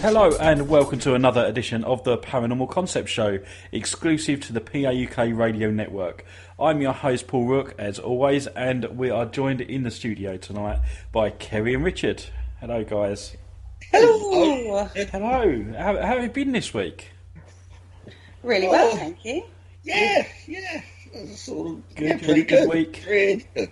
Hello and welcome to another edition of the Paranormal Concept Show, exclusive to the PAUK Radio Network. I'm your host Paul Rook, as always, and we are joined in the studio tonight by Kerry and Richard. Hello, guys. Hello. Hello. How have you been this week? Really well, thank you. Yeah. Sort of, good, pretty good good. week. Really good.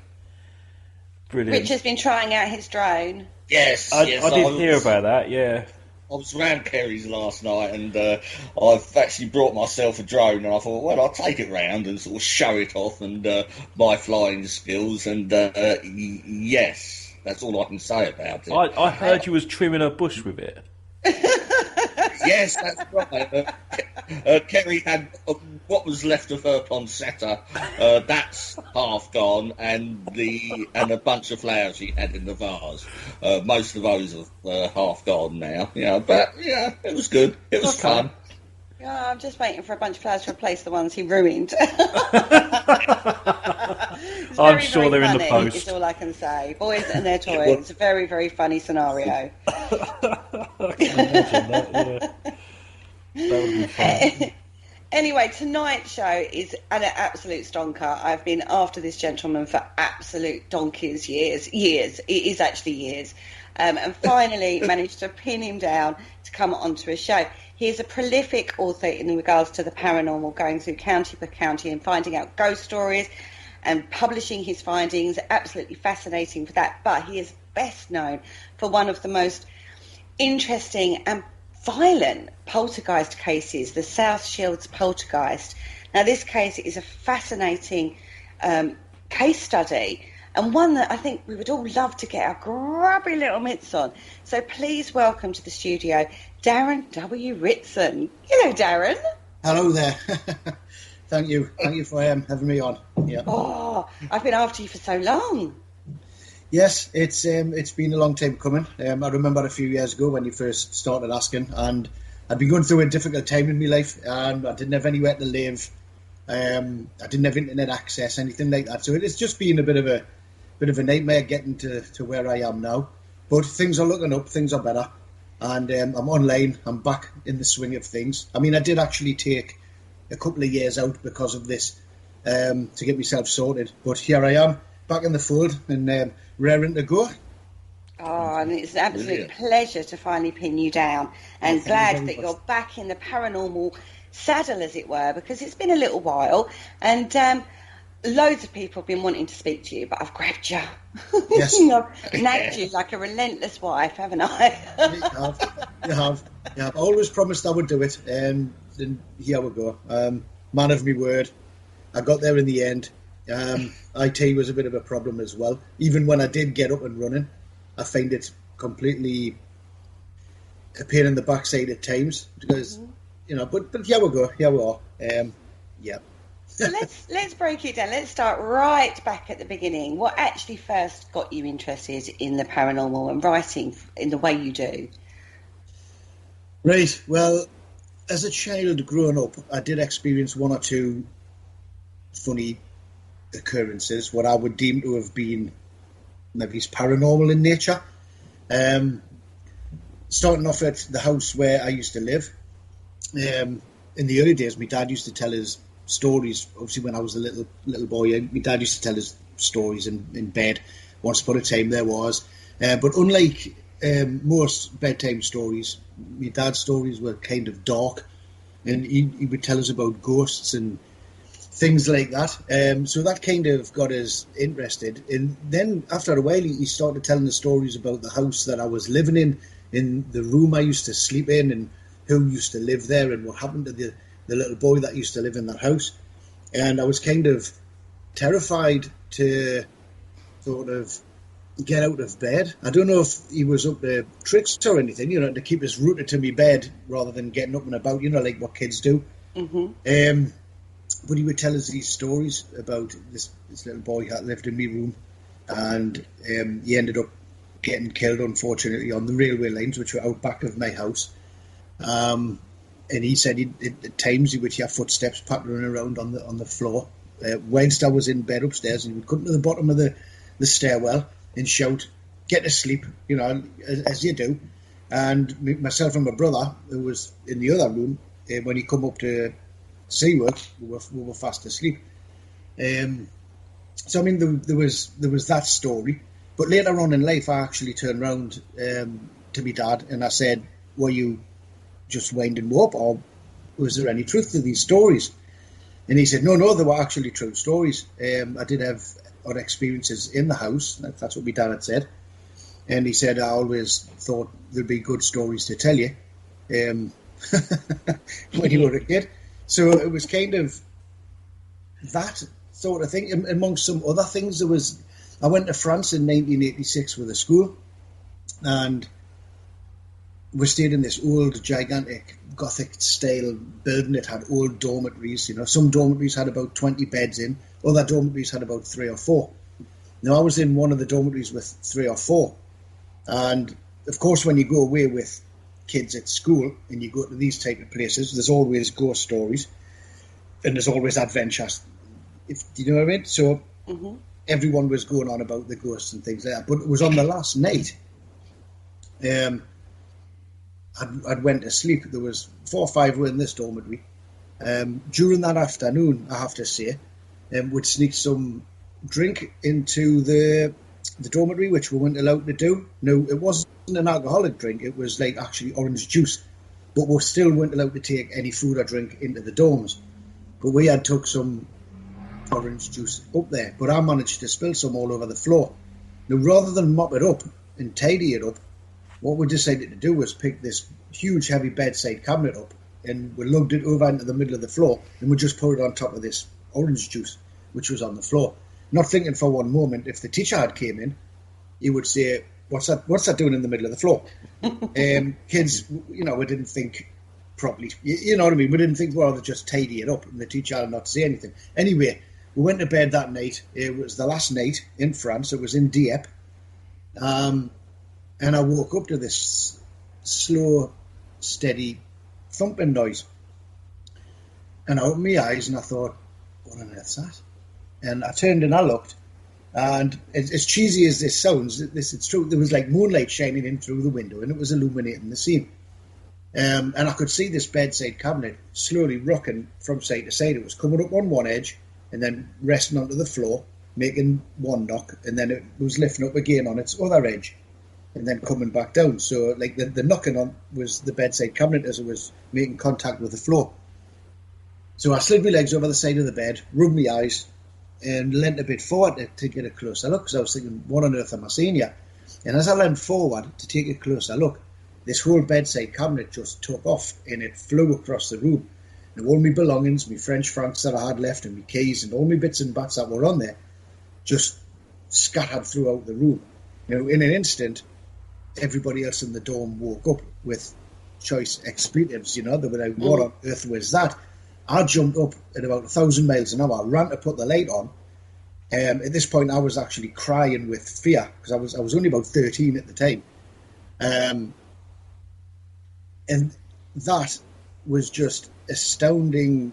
Brilliant. Richard's been trying out his drone. Yes, I did hear about that, yeah. I was around Kerry's last night, and I've actually brought myself a drone, and I thought, well, I'll take it round and sort of show it off and my flying skills, and yes, that's all I can say about it. I heard you was trimming a bush with it. Yes, that's right. Kerry had what was left of her poinsettia. That's half gone, and a bunch of flowers she had in the vase. Most of those are half gone now. Yeah, but yeah, it was good. It was fun. Yeah, I'm just waiting for a bunch of flowers to replace the ones he ruined. I'm sure they're in the post. Is all I can say. Boys and their toys. It's a very, very funny scenario. I can imagine that, yeah. That would be fun. Anyway, tonight's show is an absolute stonker. I've been after this gentleman for absolute donkey's years. It is actually years. And finally managed to pin him down to come onto a show. He is a prolific author in regards to the paranormal, going through county per county and finding out ghost stories and publishing his findings. Absolutely fascinating for that. But he is best known for one of the most interesting and violent poltergeist cases, the South Shields Poltergeist. Now, this case is a fascinating case study, and one that I think we would all love to get our grubby little mitts on. So please welcome to the studio, Darren W. Ritson. Hello, Darren. Hello there. Thank you for having me on. Yeah. Oh, I've been after you for so long. Yes, it's been a long time coming. I remember a few years ago when you first started asking, and I'd been going through a difficult time in my life, and I didn't have anywhere to live. I didn't have internet access, anything like that. So it's just been a bit of a nightmare getting to where I am now. But things are looking up, things are better, and I'm online. I'm back in the swing of things. I mean, I did actually take a couple of years out because of this to get myself sorted. But here I am, back in the fold and raring to go. Oh, and it's an absolute pleasure to finally pin you down, and glad that you're back in the paranormal saddle, as it were, because it's been a little while, and loads of people have been wanting to speak to you, but I've grabbed you. Yes. I've nagged you like a relentless wife, haven't I? You have. I always promised I would do it, and here we go. Man of my word. I got there in the end. IT was a bit of a problem as well. Even when I did get up and running, I find it completely a pain in the backside at times because, but here we go. Here we are. Yeah. So let's break it down. Let's start right back at the beginning. What actually first got you interested in the paranormal and writing in the way you do? Right. Well, as a child growing up, I did experience one or two funny occurrences, what I would deem to have been maybe paranormal in nature. Starting off at the house where I used to live. In the early days, my dad used to tell us stories. Obviously, when I was a little boy, my dad used to tell us stories in bed. Once upon a time, there was. But unlike most bedtime stories, my dad's stories were kind of dark, and he would tell us about ghosts and things like that. So that kind of got us interested. And then after a while, he started telling the stories about the house that I was living in the room I used to sleep in, and who used to live there, and what happened to the little boy that used to live in that house. And I was kind of terrified to sort of get out of bed. I don't know if he was up to tricks or anything, to keep us rooted to my bed rather than getting up and about, like what kids do. Mm-hmm. But he would tell us these stories about this little boy that lived in my room, and he ended up getting killed, unfortunately, on the railway lines, which were out back of my house. And he said at times he would hear footsteps pattering around on the floor. Whilst I was in bed upstairs, and he would come to the bottom of the stairwell and shout, "Get to sleep," as you do. And myself and my brother, who was in the other room, when he come up to see us, we were fast asleep. So I mean, there was that story. But later on in life, I actually turned round to my dad and I said, "Were you just winding me up, or was there any truth to these stories?" And he said, "No, they were actually true stories. I did have odd experiences in the house." That's what my dad had said. And he said, "I always thought there'd be good stories to tell you when you were a kid." So it was kind of that sort of thing. Amongst some other things, I went to France in 1986 with a school, and we stayed in this old, gigantic, Gothic-style building. It had old dormitories. Some dormitories had about 20 beds in. Other dormitories had about 3 or 4. Now, I was in one of the dormitories with 3 or 4. And, of course, when you go away with kids at school and you go to these type of places, there's always ghost stories and there's always adventures. Do you know what I mean? So everyone was going on about the ghosts and things like that. But it was on the last night. I'd went to sleep. There was 4 or 5 were in this dormitory. During that afternoon, I have to say, we'd sneak some drink into the dormitory, which we weren't allowed to do. No, it wasn't an alcoholic drink. It was like actually orange juice. But we still weren't allowed to take any food or drink into the dorms. But we had took some orange juice up there. But I managed to spill some all over the floor. Now, rather than mop it up and tidy it up, what we decided to do was pick this huge, heavy bedside cabinet up, and we lugged it over into the middle of the floor, and we just put it on top of this orange juice, which was on the floor. Not thinking for one moment, if the teacher had came in, he would say, "What's that doing in the middle of the floor?" Kids, we didn't think properly. You know what I mean? We didn't think, well, they'd just tidy it up, and the teacher would not say anything. Anyway, we went to bed that night. It was the last night in France. It was in Dieppe. And I woke up to this slow, steady thumping noise. And I opened my eyes and I thought, what on earth's that? And I turned and I looked. And as cheesy as this sounds, it's true. There was like moonlight shining in through the window and it was illuminating the scene. And I could see this bedside cabinet slowly rocking from side to side. It was coming up on one edge and then resting onto the floor, making one knock. And then it was lifting up again on its other edge, and then coming back down. So like the knocking on was the bedside cabinet as it was making contact with the floor. So I slid my legs over the side of the bed, rubbed my eyes, and leant a bit forward to get a closer look, because I was thinking, what on earth am I seeing here? And as I leant forward to take a closer look, this whole bedside cabinet just took off and it flew across the room. And all my belongings, my French francs that I had left and my keys and all my bits and bats that were on there just scattered throughout the room. In an instant, everybody else in the dorm woke up with choice expletives. They were like, what on earth was that? I jumped up at about 1,000 miles an hour, ran to put the light on. At this point, I was actually crying with fear because I was only about 13 at the time. And that was just astounding.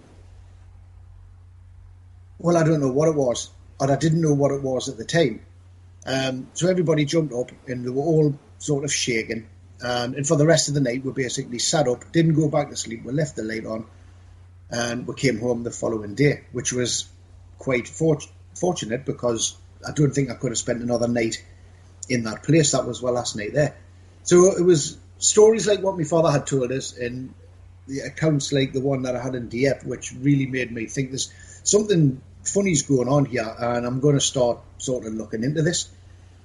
Well, I don't know what it was, or I didn't know what it was at the time. So everybody jumped up and they were all sort of shaking. And for the rest of the night, we basically sat up, didn't go back to sleep. We left the light on and we came home the following day, which was quite fortunate because I don't think I could have spent another night in that place. That was my last night there. So it was stories like what my father had told us and the accounts like the one that I had in Dieppe, which really made me think there's something funny's going on here and I'm going to start sort of looking into this.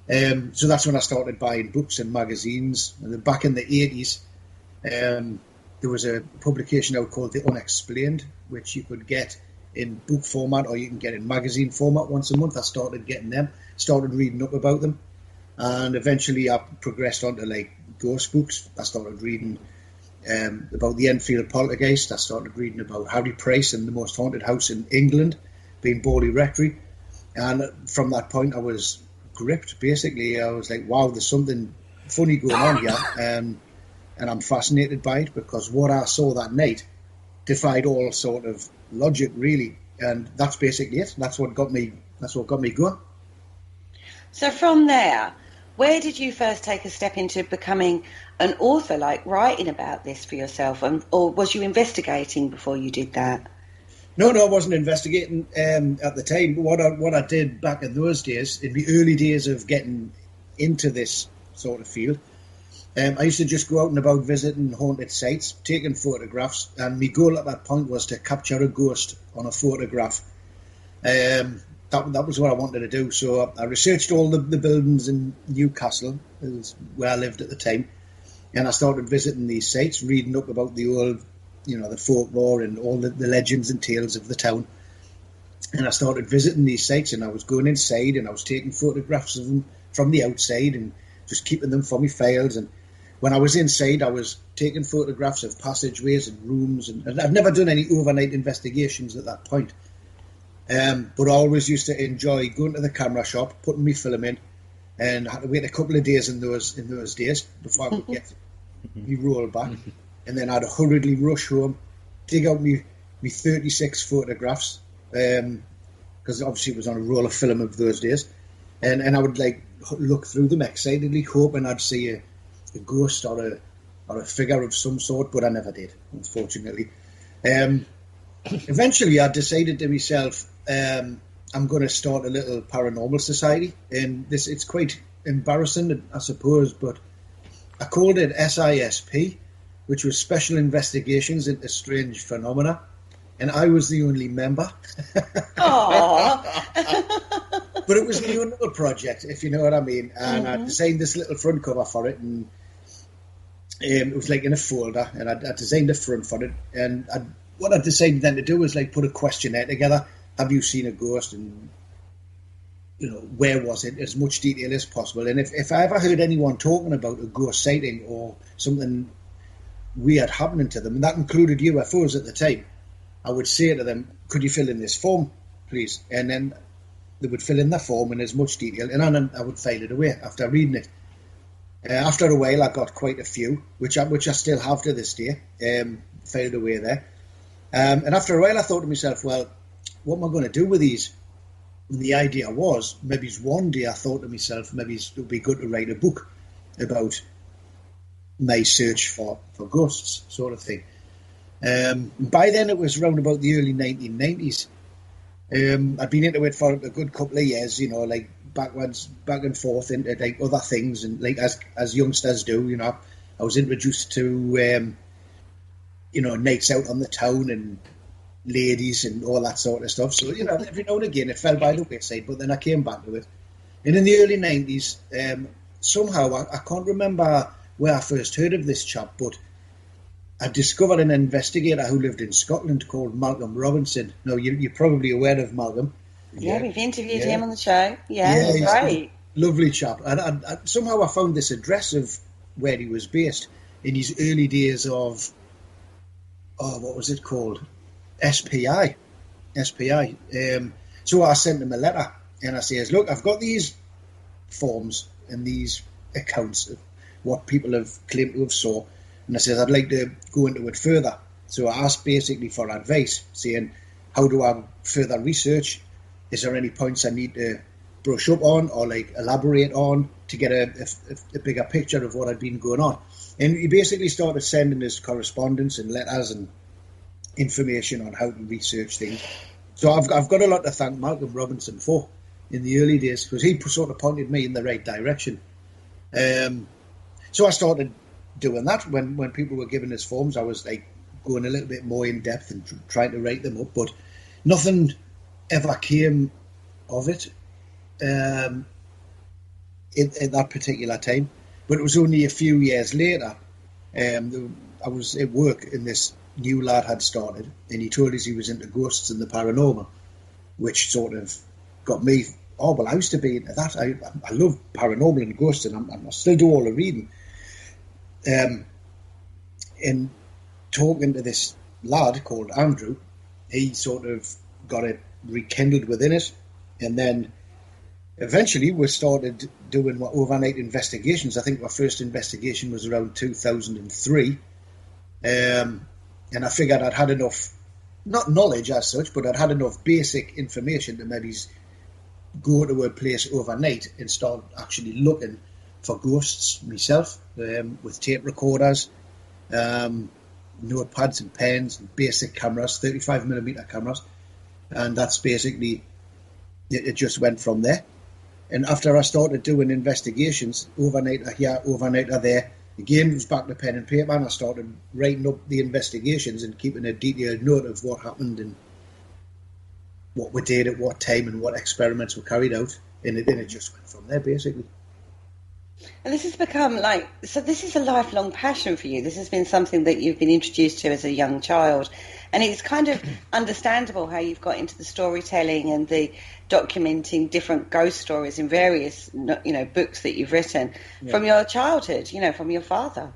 So that's when I started buying books and magazines. And then back in the 80s, there was a publication out called The Unexplained, which you could get in book format or you can get in magazine format once a month. I started getting them, started reading up about them. And eventually I progressed on to like ghost books. I started reading about the Enfield Poltergeist. I started reading about Harry Price and the most haunted house in England, being Borley Rectory. And from that point I was gripped, basically. I was like, wow, there's something funny going on here. And I'm fascinated by it because what I saw that night defied all sort of logic, really. And that's basically it. That's what got me going. So from there, Where did you first take a step into becoming an author, like writing about this for yourself, or was you investigating before you did that? No, I wasn't investigating at the time. What I did back in those days, in the early days of getting into this sort of field, I used to just go out and about visiting haunted sites, taking photographs, and my goal at that point was to capture a ghost on a photograph. That was what I wanted to do. So I researched all the buildings in Newcastle, where I lived at the time, and I started visiting these sites, reading up about the old, the folklore and all the legends and tales of the town. And I started visiting these sites, and I was going inside, and I was taking photographs of them from the outside and just keeping them for my files. And when I was inside, I was taking photographs of passageways and rooms, and I've never done any overnight investigations at that point. But I always used to enjoy going to the camera shop, putting my film in, and I had to wait a couple of days in those days before I could get me roll back. And then I'd hurriedly rush home, dig out me 36 photographs, because obviously it was on a roll of film of those days, and I would look through them excitedly, hoping I'd see a ghost or a figure of some sort, but I never did, unfortunately. Eventually, I decided to myself, I'm going to start a little paranormal society, and it's quite embarrassing, I suppose, but I called it SISP, which was Special Investigations into Strange Phenomena, and I was the only member. Aww. But it was my own little project, if you know what I mean, and I designed this little front cover for it, and it was in a folder, and I designed the front for it, and what I decided then to do was put a questionnaire together. Have you seen a ghost? And where was it? As much detail as possible. And if I ever heard anyone talking about a ghost sighting or something weird happening to them, and that included UFOs at the time, I would say to them, could you fill in this form, please? And then they would fill in the form in as much detail, and then I would file it away after reading it. After a while, I got quite a few, which I still have to this day, filed away there. And after a while, I thought to myself, well, what am I going to do with these? And the idea was, maybe one day I thought to myself, maybe it would be good to write a book about my search for ghosts, sort of thing. By then, it was around about the early 1990s. I'd been into it for a good couple of years, back and forth into other things, and as youngsters do, I was introduced to nights out on the town and ladies and all that sort of stuff. So, every now and again it fell by the wayside, but then I came back to it. And in the early 90s, somehow, I can't remember where I first heard of this chap, but I discovered an investigator who lived in Scotland called Malcolm Robinson. Now, you're probably aware of Malcolm. Yeah, we've interviewed him on the show. Yeah, he's great. Lovely chap. And somehow I found this address of where he was based in his early days of, what was it called? SPI. So I sent him a letter, and I says, look, I've got these forms and these accounts of what people have claimed to have saw, and I says, I'd like to go into it further. So I asked basically for advice, saying, how do I further research? Is there any points I need to brush up on or elaborate on to get a bigger picture of what had been going on? And he basically started sending us correspondence and letters and information on how to research things. So I've got a lot to thank Malcolm Robinson for in the early days, because he sort of pointed me in the right direction. So I started doing that. When people were giving us forms, I was going a little bit more in depth and trying to write them up, but nothing ever came of it in that particular time. But it was only a few years later, I was at work, and this new lad had started, and he told us he was into ghosts and the paranormal, which sort of got me, I used to be into that. I love paranormal and ghosts, and I still do all the reading. And talking to this lad called Andrew, he sort of got it rekindled within it, and then eventually we started doing overnight investigations. I think our first investigation was around 2003, and I figured I'd had enough, not knowledge as such, but I'd had enough basic information to maybe go to a place overnight and start actually looking for ghosts myself, with tape recorders, notepads and pens, and basic cameras, 35mm cameras, and that's basically it. Just went from there. And after I started doing investigations, overnighter here, overnighter there, again it was back to pen and paper, and I started writing up the investigations and keeping a detailed note of what happened and what we did at what time and what experiments were carried out, and it just went from there, basically. And this has become so this is a lifelong passion for you. This has been something that you've been introduced to as a young child. And it's kind of understandable how you've got into the storytelling and the documenting different ghost stories in various, books that you've written from your childhood, from your father.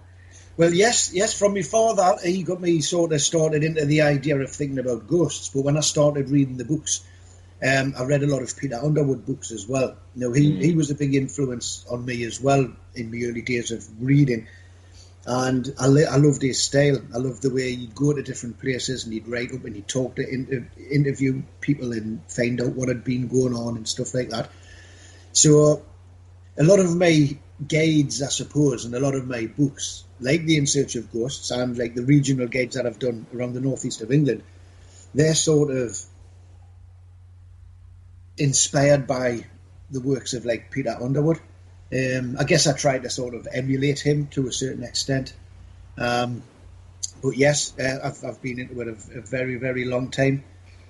Well, yes, from my father, he got me sort of started into the idea of thinking about ghosts. But when I started reading the books, I read a lot of Peter Underwood books as well. He was a big influence on me as well in my early days of reading. And I loved his style. I loved the way he'd go to different places and he'd write up and he'd talk to interview people and find out what had been going on and stuff like that. So a lot of my guides, I suppose, and a lot of my books, like the In Search of Ghosts and like the regional guides that I've done around the northeast of England, they're sort of inspired by the works of like Peter Underwood. I guess I tried to sort of emulate him to a certain extent. But yes, I've been into it a very, very long time,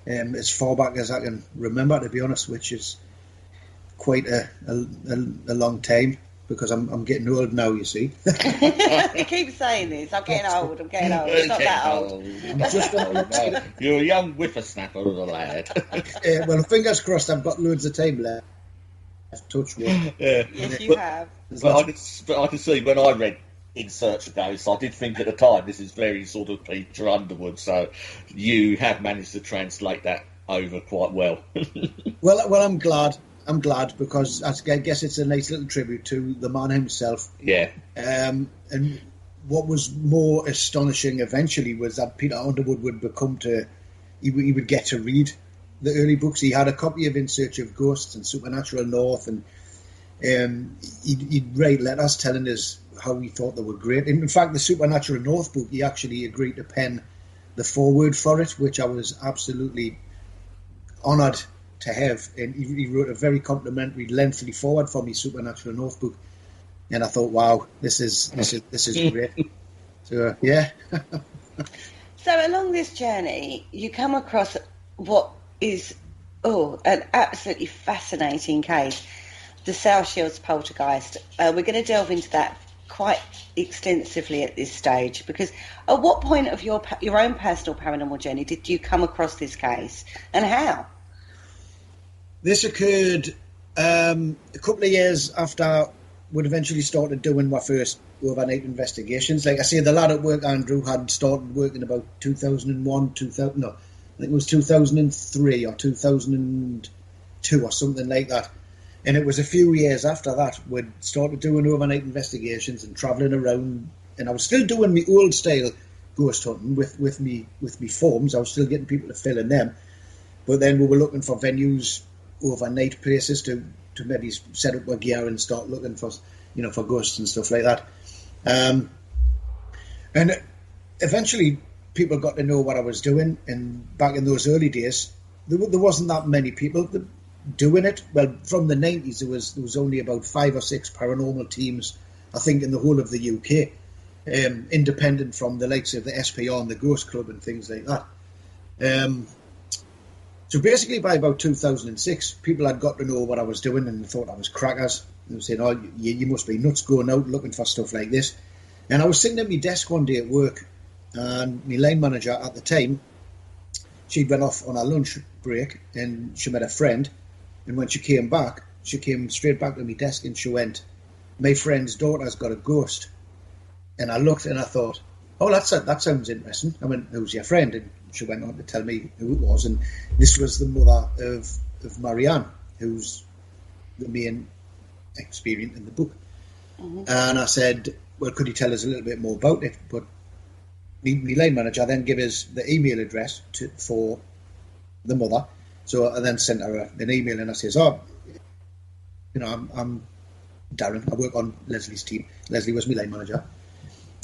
as far back as I can remember, to be honest, which is quite a long time, because I'm getting old now, you see. You keep saying this. I'm getting old. It's not that old. I'm just You're a young whippersnapper of a lad. Well, fingers crossed, I've got loads of time left. Touch wood. Yes, you have. But I can see when I read In Search of Ghosts, I did think at the time this is very sort of Peter Underwood. So you have managed to translate that over quite well. Well, I'm glad. Because I guess it's a nice little tribute to the man himself. Yeah. And what was more astonishing eventually was that Peter Underwood would he would get to read the early books. He had a copy of In Search of Ghosts and Supernatural North, and he'd write letters telling us how he thought they were great. In fact, the Supernatural North book, he actually agreed to pen the foreword for it, which I was absolutely honoured to have. And he wrote a very complimentary, lengthy foreword for me, Supernatural North book, and I thought, wow, this is great. So yeah. So along this journey, you come across what is an absolutely fascinating case, the South Shields Poltergeist. We're going to delve into that quite extensively at this stage, because at what point of your own personal paranormal journey did you come across this case, and how? This occurred a couple of years after we'd eventually started doing my first overnight investigations. Like I say, the lad at work, Andrew, had started working about 2001, I think it was 2003 or 2002 or something like that. And it was a few years after that we'd started doing overnight investigations and travelling around. And I was still doing my old style ghost hunting with me forms. I was still getting people to fill in them. But then we were looking for venues, overnight places to maybe set up our gear and start looking for ghosts and stuff like that. And eventually people got to know what I was doing, and back in those early days, there wasn't that many people doing it. Well, from the 90s, there was only about 5 or 6 paranormal teams, I think, in the whole of the UK, independent from the likes of the SPR and the Ghost Club and things like that. So basically, by about 2006, people had got to know what I was doing and thought I was crackers. They were saying, "Oh, you must be nuts going out looking for stuff like this." And I was sitting at my desk one day at work, and my line manager at the time, she'd went off on a lunch break and she met a friend. And when she came back, she came straight back to my desk and she went, "My friend's daughter's got a ghost." And I looked and I thought, "Oh, that sounds interesting." I went, "Who's your friend?" And she went on to tell me who it was. And this was the mother of Marianne, who's the main experience in the book. Mm-hmm. And I said, "Well, could you tell us a little bit more about it?" But my line manager then gave us the email address for the mother. So I then sent her an email and I says, "Oh, I'm Darren. I work on Leslie's team. Leslie was my line manager.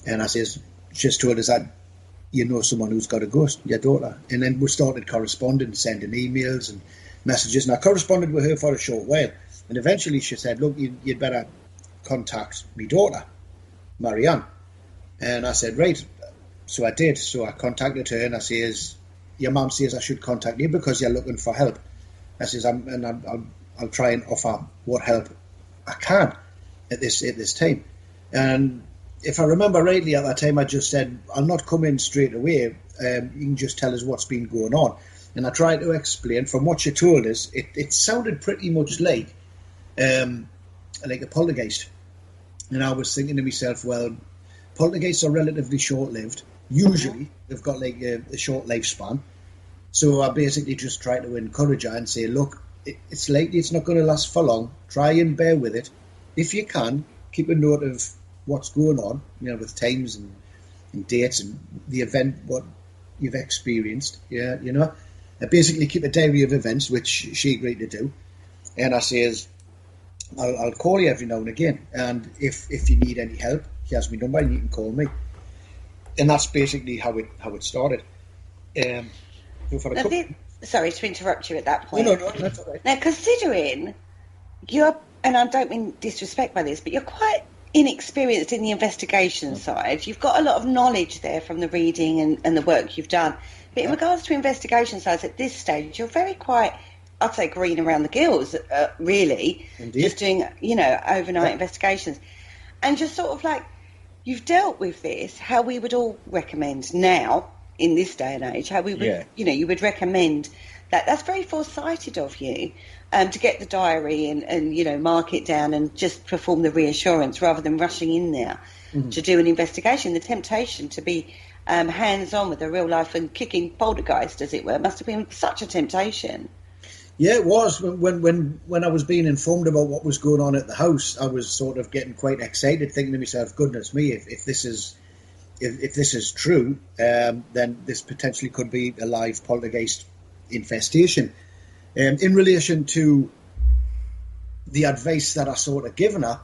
And I says, just told us that you know someone who's got a ghost, your daughter. And then we started corresponding, sending emails and messages. And I corresponded with her for a short while. And eventually she said, look, you'd better contact my daughter, Marianne. And I said, right. So I did. So I contacted her and I says, your mum says I should contact you because you're looking for help. I says, I'll try and offer what help I can at this time. And if I remember rightly at that time, I just said, I'll not come in straight away. You can just tell us what's been going on. And I tried to explain, from what she told us, it sounded pretty much like a poltergeist. And I was thinking to myself, well, poltergeists are relatively short-lived. Usually, they've got like a short lifespan. So I basically just tried to encourage her and say, look, it's likely it's not going to last for long. Try and bear with it. If you can, keep a note of what's going on, with times and dates and the event, what you've experienced. And basically keep a diary of events, which she agreed to do. And I says, I'll call you every now and again. And if you need any help, here's my number and you can call me. And that's basically how it started. Sorry to interrupt you at that point. No, that's all right. Now, considering you're, and I don't mean disrespect by this, but you're quite inexperienced in the investigation side. You've got a lot of knowledge there from the reading and the work you've done. But in regards to investigation sides at this stage, you're very quite, I'd say, green around the gills, really. Indeed. Just doing, overnight investigations. And just sort of like, you've dealt with this, how we would all recommend now, in this day and age, how we would, you would recommend that. That's very foresighted of you, to get the diary and mark it down and just perform the reassurance rather than rushing in there to do an investigation. The temptation to be hands-on with a real life and kicking poltergeist, as it were, must have been such a temptation. Yeah, it was. When I was being informed about what was going on at the house, I was sort of getting quite excited, thinking to myself, goodness me, if this is true, then this potentially could be a live poltergeist infestation. In relation to the advice that I sort of given her,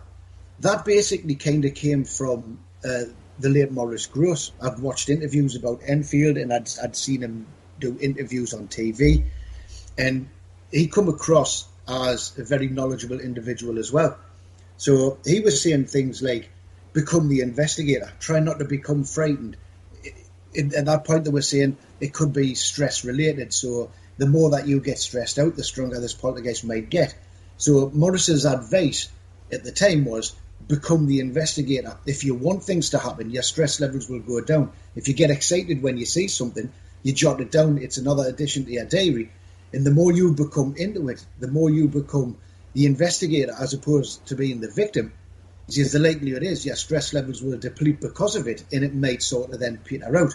that basically kind of came from the late Maurice Gross. I'd watched interviews about Enfield and I'd seen him do interviews on TV, and he come across as a very knowledgeable individual as well. So he was saying things like, become the investigator, try not to become frightened. At that point they were saying it could be stress related, so the more that you get stressed out, the stronger this poltergeist might get. So Maurice's advice at the time was, become the investigator. If you want things to happen, your stress levels will go down. If you get excited when you see something, you jot it down, it's another addition to your diary. And the more you become into it, the more you become the investigator as opposed to being the victim, because the likelihood is your stress levels will deplete because of it, and it might sort of then peter out.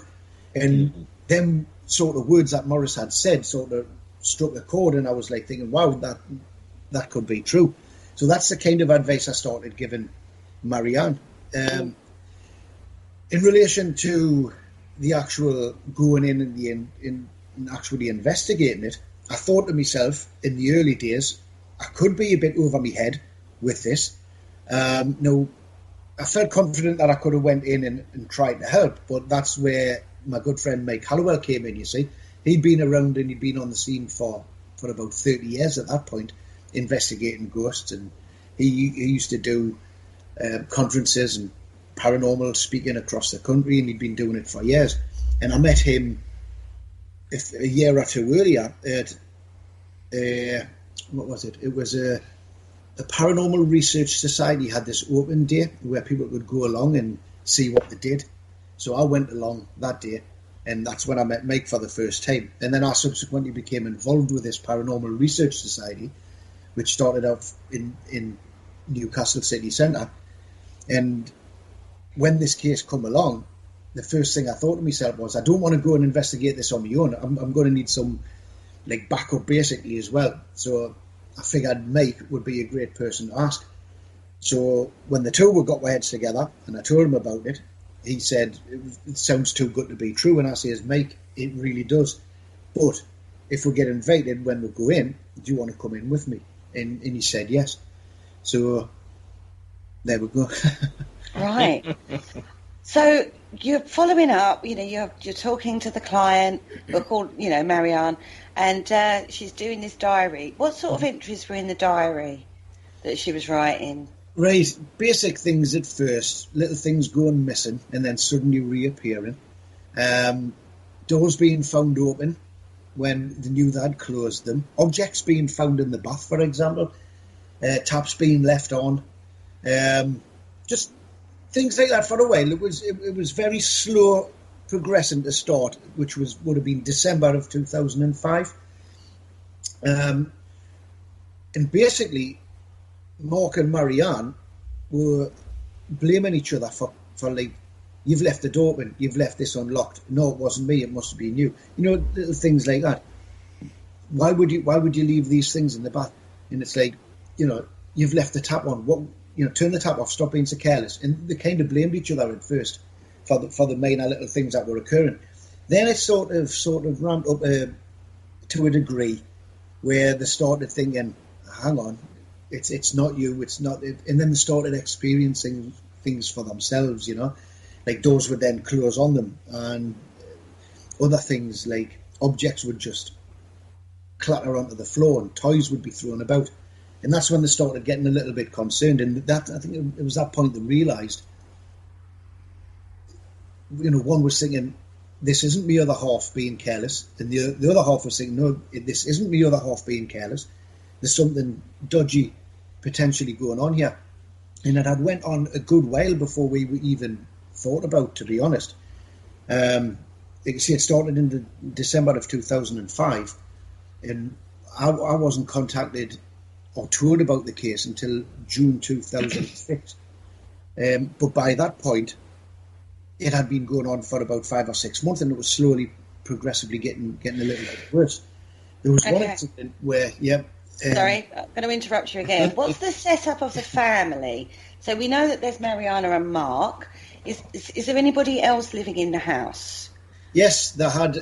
And them sort of words that Maurice had said sort of struck a chord, and I was like thinking, wow, that could be true. So that's the kind of advice I started giving Marianne. In relation to the actual going in and actually investigating it, I thought to myself in the early days, I could be a bit over my head with this. No, I felt confident that I could have went in and tried to help, but that's where my good friend Mike Halliwell came in, you see. He'd been around and he'd been on the scene for about 30 years at that point, investigating ghosts, and he used to do conferences and paranormal speaking across the country, and he'd been doing it for years. And I met him a year or two earlier at, what was it? It was a Paranormal Research Society had this open day where people could go along and see what they did. So I went along that day, and that's when I met Mike for the first time. And then I subsequently became involved with this Paranormal Research Society, which started out in Newcastle City Centre. And when this case come along, the first thing I thought to myself was, I don't want to go and investigate this on my own. I'm going to need some backup basically as well. So I figured Mike would be a great person to ask. So when the two got our heads together and I told him about it, he said, it sounds too good to be true. And I says, Mike, it really does. But if we get invited when we go in, do you want to come in with me? And he said yes. So There we go. Right. So you're following up, you're talking to the client, we're called, Marianne, and she's doing this diary. What sort of entries were in the diary that she was writing? Right, basic things at first, little things going missing and then suddenly reappearing. Doors being found open when they knew they had closed them. Objects being found in the bath, for example. Taps being left on. Just things like that for a while. It was very slow progressing to start, which would have been December of 2005. And basically, Mark and Marianne were blaming each other for like, you've left the door open, you've left this unlocked. No, it wasn't me, it must have been you. Little things like that. Why would you leave these things in the bath? And it's like, you've left the tap on. What, turn the tap off, stop being so careless. And they kind of blamed each other at first for the minor little things that were occurring. Then it sort of ramped up to a degree where they started thinking, hang on, it's not you, it's not it. And then they started experiencing things for themselves, like doors would then close on them, and other things like objects would just clatter onto the floor and toys would be thrown about. And that's when they started getting a little bit concerned. And that, I think it was that point they realised, one was thinking, this isn't me other half being careless, and the other half was thinking, no, this isn't me other half being careless. There's something dodgy potentially going on here. And it had went on a good while before we even thought about, to be honest. You see, it started in December of 2005, and I wasn't contacted or told about the case until June 2006. But by that point, it had been going on for about 5 or 6 months, and it was slowly, progressively getting a little bit worse. There was one incident where, sorry, I'm going to interrupt you again. What's the setup of the family? So we know that there's Mariana and Mark. Is there anybody else living in the house? Yes, they had.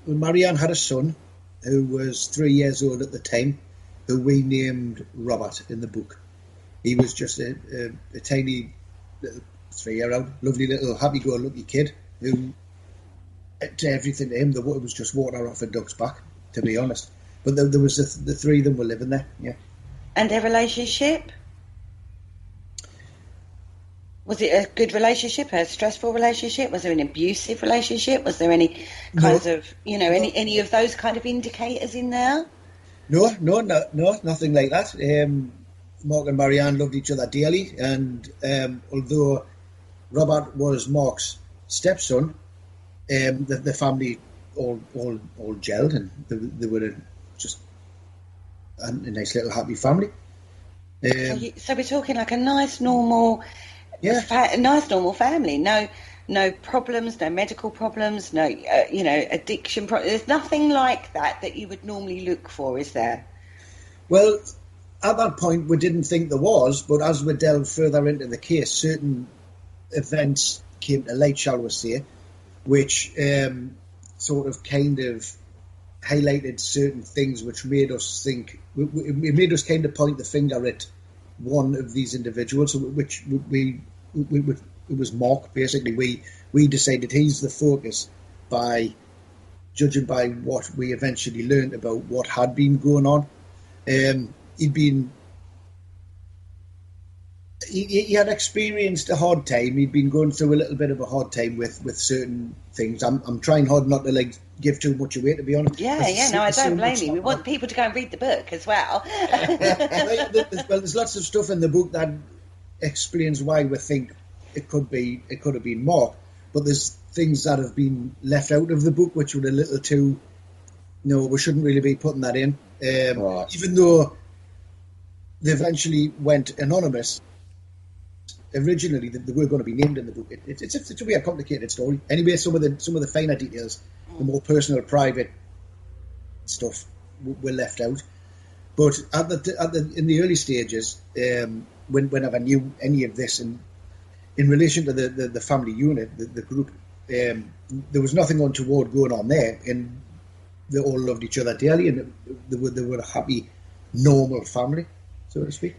Marianne had a son who was 3 years old at the time, who we named Robert in the book. He was just a tiny little 3-year-old, lovely little happy-go-lucky kid who, to everything to him, it was just water off a duck's back, to be honest. But there was the three of them were living there, yeah. And their relationship? Was it a good relationship, a stressful relationship? Was there an abusive relationship? Was there any kinds of, any of those kind of indicators in there? No, nothing like that. Mark and Marianne loved each other dearly, and although Robert was Mark's stepson, the family all gelled, and they were just a nice little happy family. So we're talking like a nice normal, family. No problems, no medical problems, no addiction problems. There's nothing like that you would normally look for, is there? Well, at that point we didn't think there was, but as we delved further into the case, certain events came to light, shall we say, which sort of kind of highlighted certain things which made us think, it made us kind of point the finger at one of these individuals, which it was Mark. Basically, we decided he's the focus, by judging by what we eventually learned about what had been going on. He had experienced a hard time. He'd been going through a little bit of a hard time with certain things. I'm trying hard not to give too much away, to be honest. I don't blame you. We want people to go and read the book as well. Well, there's lots of stuff in the book that explains why we think it could have been Mark, but there's things that have been left out of the book which were a little too. No, we shouldn't really be putting that in. Right. Even though they eventually went anonymous, originally they were going to be named in the book. It's a weird, complicated story. Anyway, some of the finer details, the more personal, private stuff were left out. But in the early stages, whenever I knew any of this, and in relation to the family unit, the group, there was nothing untoward going on there, and they all loved each other dearly, and they were a happy, normal family, so to speak.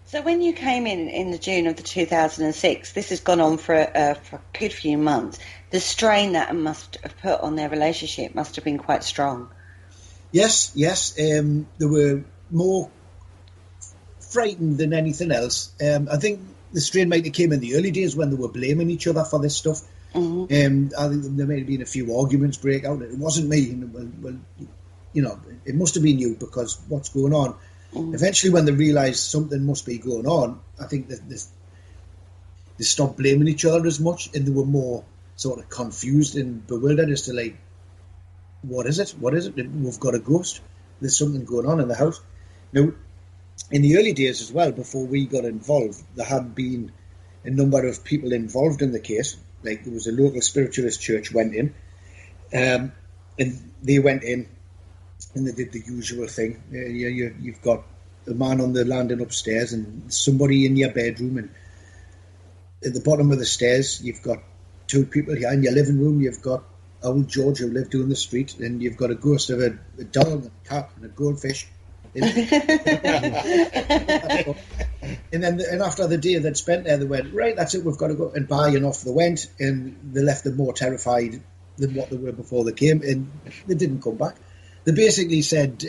So when you came in the June of the 2006, this has gone on for a good few months. The strain that must have put on their relationship must have been quite strong. Yes. They were more frightened than anything else. I think the strain might have came in the early days when they were blaming each other for this stuff. Mm-hmm. I think there may have been a few arguments break out. It wasn't me. Well, it must have been you because what's going on? Mm-hmm. Eventually, when they realised something must be going on, I think that they stopped blaming each other as much, and they were more sort of confused and bewildered as to like, what is it? We've got a ghost. There's something going on in the house. Now, in the early days as well, before we got involved, there had been a number of people involved in the case. Like there was a local spiritualist church went in, and they went in and they did the usual thing. You've got a man on the landing upstairs and somebody in your bedroom, and at the bottom of the stairs you've got two people here. In your living room you've got old George who lived down the street, and you've got a ghost of a dog, a cat and a goldfish. And after the day they'd spent there, they went, right, that's it, we've got to go, and buy, and off they went, and they left them more terrified than what they were before they came, and they didn't come back. They basically said,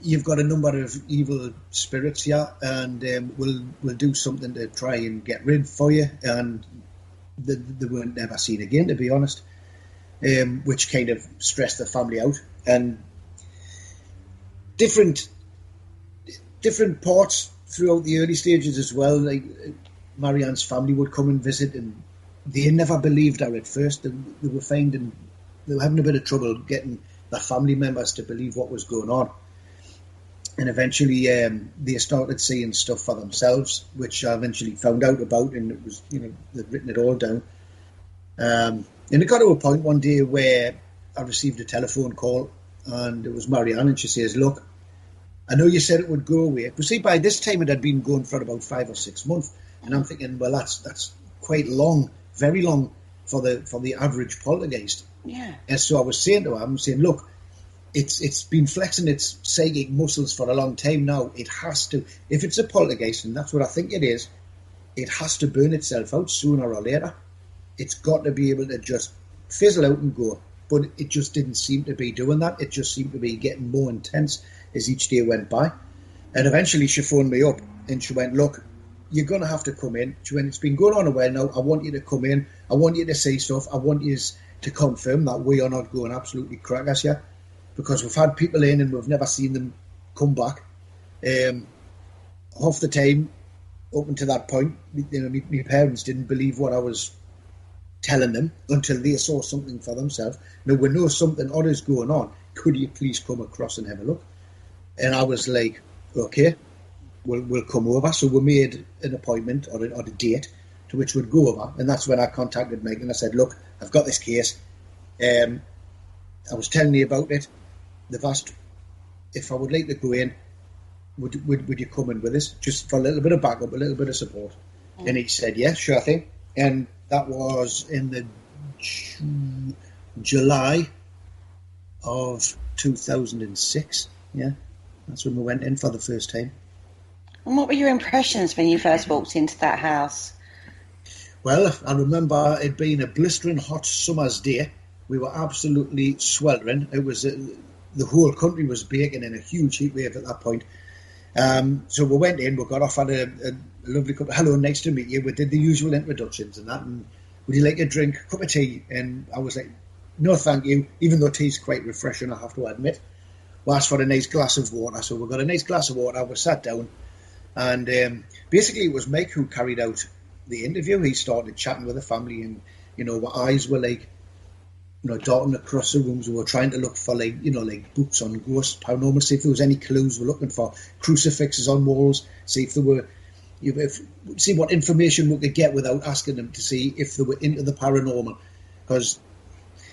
you've got a number of evil spirits here, and we'll do something to try and get rid for you, and they weren't never seen again, to be honest, which kind of stressed the family out. And different parts throughout the early stages as well. Like Marianne's family would come and visit, and they never believed her at first. They were having a bit of trouble getting their family members to believe what was going on. And eventually, they started seeing stuff for themselves, which I eventually found out about, and it was, they'd written it all down. And it got to a point one day where I received a telephone call, and it was Marianne, and she says, "Look, I know you said it would go away." But see, by this time it had been going for about 5 or 6 months, and I'm thinking, well, that's quite long, very long for the average poltergeist. Yeah. And so I was saying to her, look, it's been flexing its psychic muscles for a long time now. It has to, if it's a poltergeist, and that's what I think it is, it has to burn itself out sooner or later. It's got to be able to just fizzle out and go. But it just didn't seem to be doing that. It just seemed to be getting more intense as each day went by. And eventually she phoned me up and she went, "Look, you're going to have to come in." She went, "It's been going on a while now. I want you to come in. I want you to see stuff. I want you to confirm that we are not going absolutely crackers here, because we've had people in and we've never seen them come back. Half the time, up until that point, my parents didn't believe what I was telling them until they saw something for themselves. Now, we know something odd is going on. Could you please come across and have a look?" And I was like, "Okay, we'll come over." So we made an appointment or a date to which we'd go over, and that's when I contacted Mike and I said, "Look, I've got this case. I was telling you about it. They've asked if I would like to go in. Would you come in with us, just for a little bit of backup, a little bit of support?" And he said, "Yeah, sure thing." And that was in the July of 2006. Yeah, that's when we went in for the first time. And what were your impressions when you first walked into that house? Well, I remember it being a blistering hot summer's day. We were absolutely sweltering. It was the whole country was baking in a huge heat wave at that point. So we went in, we got off at a lovely cup of, "Hello, nice to meet you." We did the usual introductions and that, and "Would you like a drink, a cup of tea?" And I was like, "No, thank you," even though tea's quite refreshing, I have to admit. We asked for a nice glass of water, so we got a nice glass of water, we sat down, and basically it was Mike who carried out the interview. He started chatting with the family, and, our eyes were like, darting across the rooms. We were trying to look for like books on ghosts, paranormal, see if there was any clues. We're looking for crucifixes on walls, see if there were, see what information we could get without asking them, to see if they were into the paranormal. Because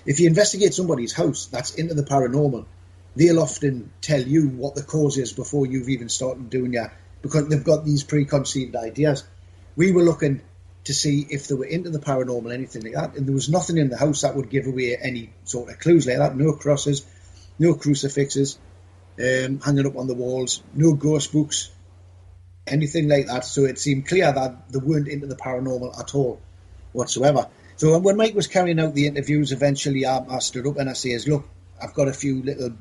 if you investigate somebody's house that's into the paranormal, they'll often tell you what the cause is before you've even started doing because they've got these preconceived ideas. We were looking to see if they were into the paranormal, anything like that, and there was nothing in the house that would give away any sort of clues like that. No crosses, no crucifixes hanging up on the walls, no ghost books, anything like that. So it seemed clear that they weren't into the paranormal at all whatsoever. So when Mike was carrying out the interviews, eventually I stood up and I says, look, I've got a few little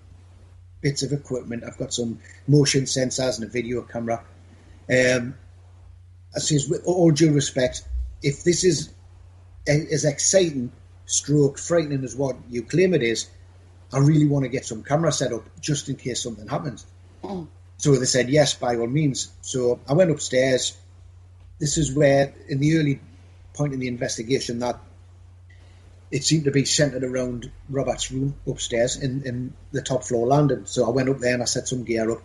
bits of equipment. I've got some motion sensors and a video camera. I says, with all due respect, if this is as exciting, stroke, frightening as what you claim it is, I really want to get some camera set up just in case something happens. Mm. So they said, yes, by all means. So I went upstairs. This is where, in the early point in the investigation, that it seemed to be centred around Robert's room upstairs in the top floor landing. So I went up there and I set some gear up.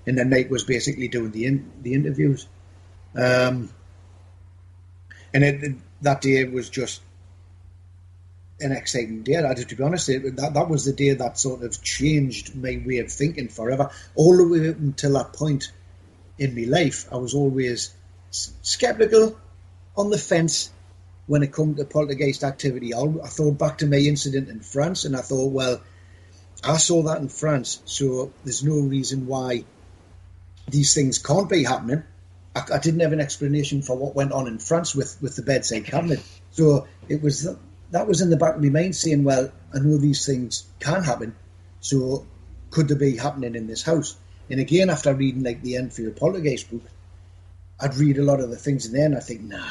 And then Mike was basically doing the interviews. And that day was just an exciting day. To be honest, that was the day that sort of changed my way of thinking forever. All the way up until that point in my life, I was always sceptical, on the fence when it come to poltergeist activity. I thought back to my incident in France, and I thought, well, I saw that in France, so there's no reason why these things can't be happening. I didn't have an explanation for what went on in France with the bedside cabinet. So it was that was in the back of my mind, saying, well, I know these things can happen, so could they be happening in this house? And again, after reading like the Enfield Poltergeist book, I'd read a lot of the things in there and I think, nah,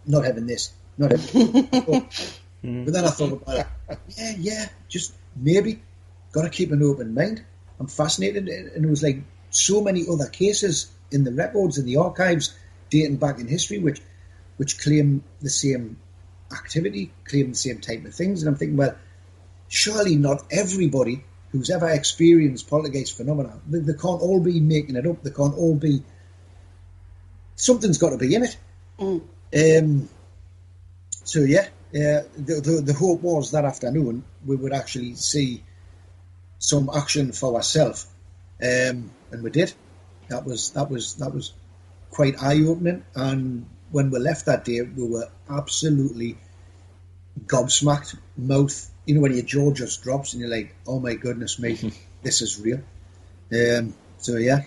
not having this, not having this. But then I thought about it, yeah, just maybe, got to keep an open mind. I'm fascinated, and it was like so many other cases in the records, in the archives, dating back in history, which claim the same activity, claim the same type of things. And I'm thinking, well, surely not everybody who's ever experienced poltergeist phenomena, they can't all be making it up. They can't all be. Something's got to be in it. So yeah, the hope was that afternoon we would actually see some action for ourselves, and we did. That was quite eye-opening. And when we left that day, we were absolutely gobsmacked, mouth. You know, when your jaw just drops and you're like, "Oh my goodness me, this is real." So yeah.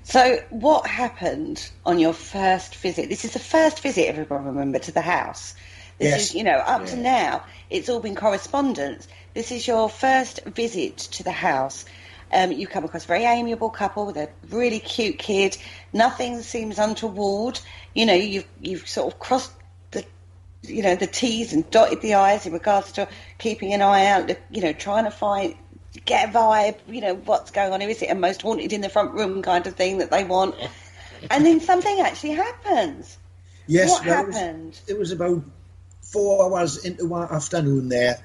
So what happened on your first visit? This is the first visit, everyone remember, to the house. This is, up to now, it's all been correspondence. This is your first visit to the house. You come across a very amiable couple with a really cute kid. Nothing seems untoward. You've sort of crossed the T's and dotted the I's in regards to keeping an eye out, trying to get a vibe, what's going on here. Is it a most haunted in the front room kind of thing that they want? And then something actually happens. Yes. What happened? It was about 4 hours into our afternoon there.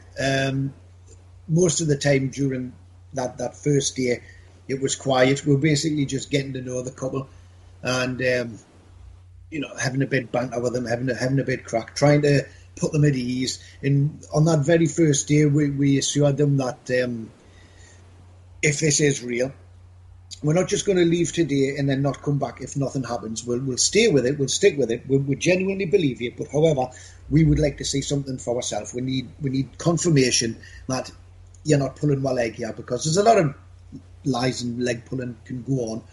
Most of the time during that first day, it was quiet. We were basically just getting to know the couple and, having a bit banter with them, having a bit crack, trying to put them at ease. And on that very first day, we assured them that if this is real, we're not just going to leave today and then not come back if nothing happens. We'll stay with it. We'll stick with it. We genuinely believe you. But however, we would like to see something for ourselves. We need confirmation that you're not pulling my leg here, because there's a lot of lies and leg pulling can go on.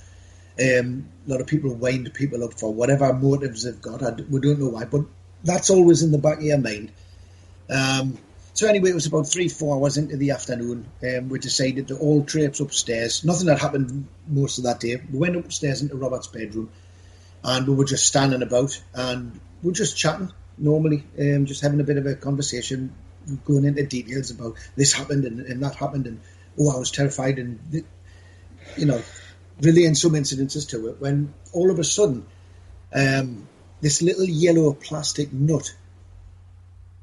A lot of people wind people up for whatever motives they've got. We don't know why, but that's always in the back of your mind. So anyway, it was about 3-4 hours into the afternoon. We decided to all traipse upstairs. Nothing had happened most of that day. We went upstairs into Robert's bedroom, and we were just standing about, and we were just chatting normally, just having a bit of a conversation, going into details about this happened and that happened, and I was terrified, and relaying some incidences to it, when all of a sudden this little yellow plastic nut,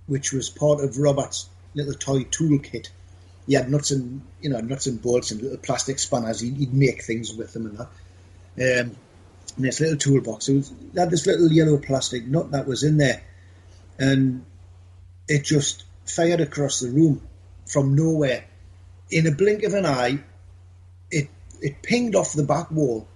which was part of Robert's little toy toolkit. He had nuts and bolts and little plastic spanners. He'd make things with them and that. In this little toolbox, it had this little yellow plastic nut that was in there, and it just fired across the room from nowhere. In a blink of an eye, it pinged off the back wall,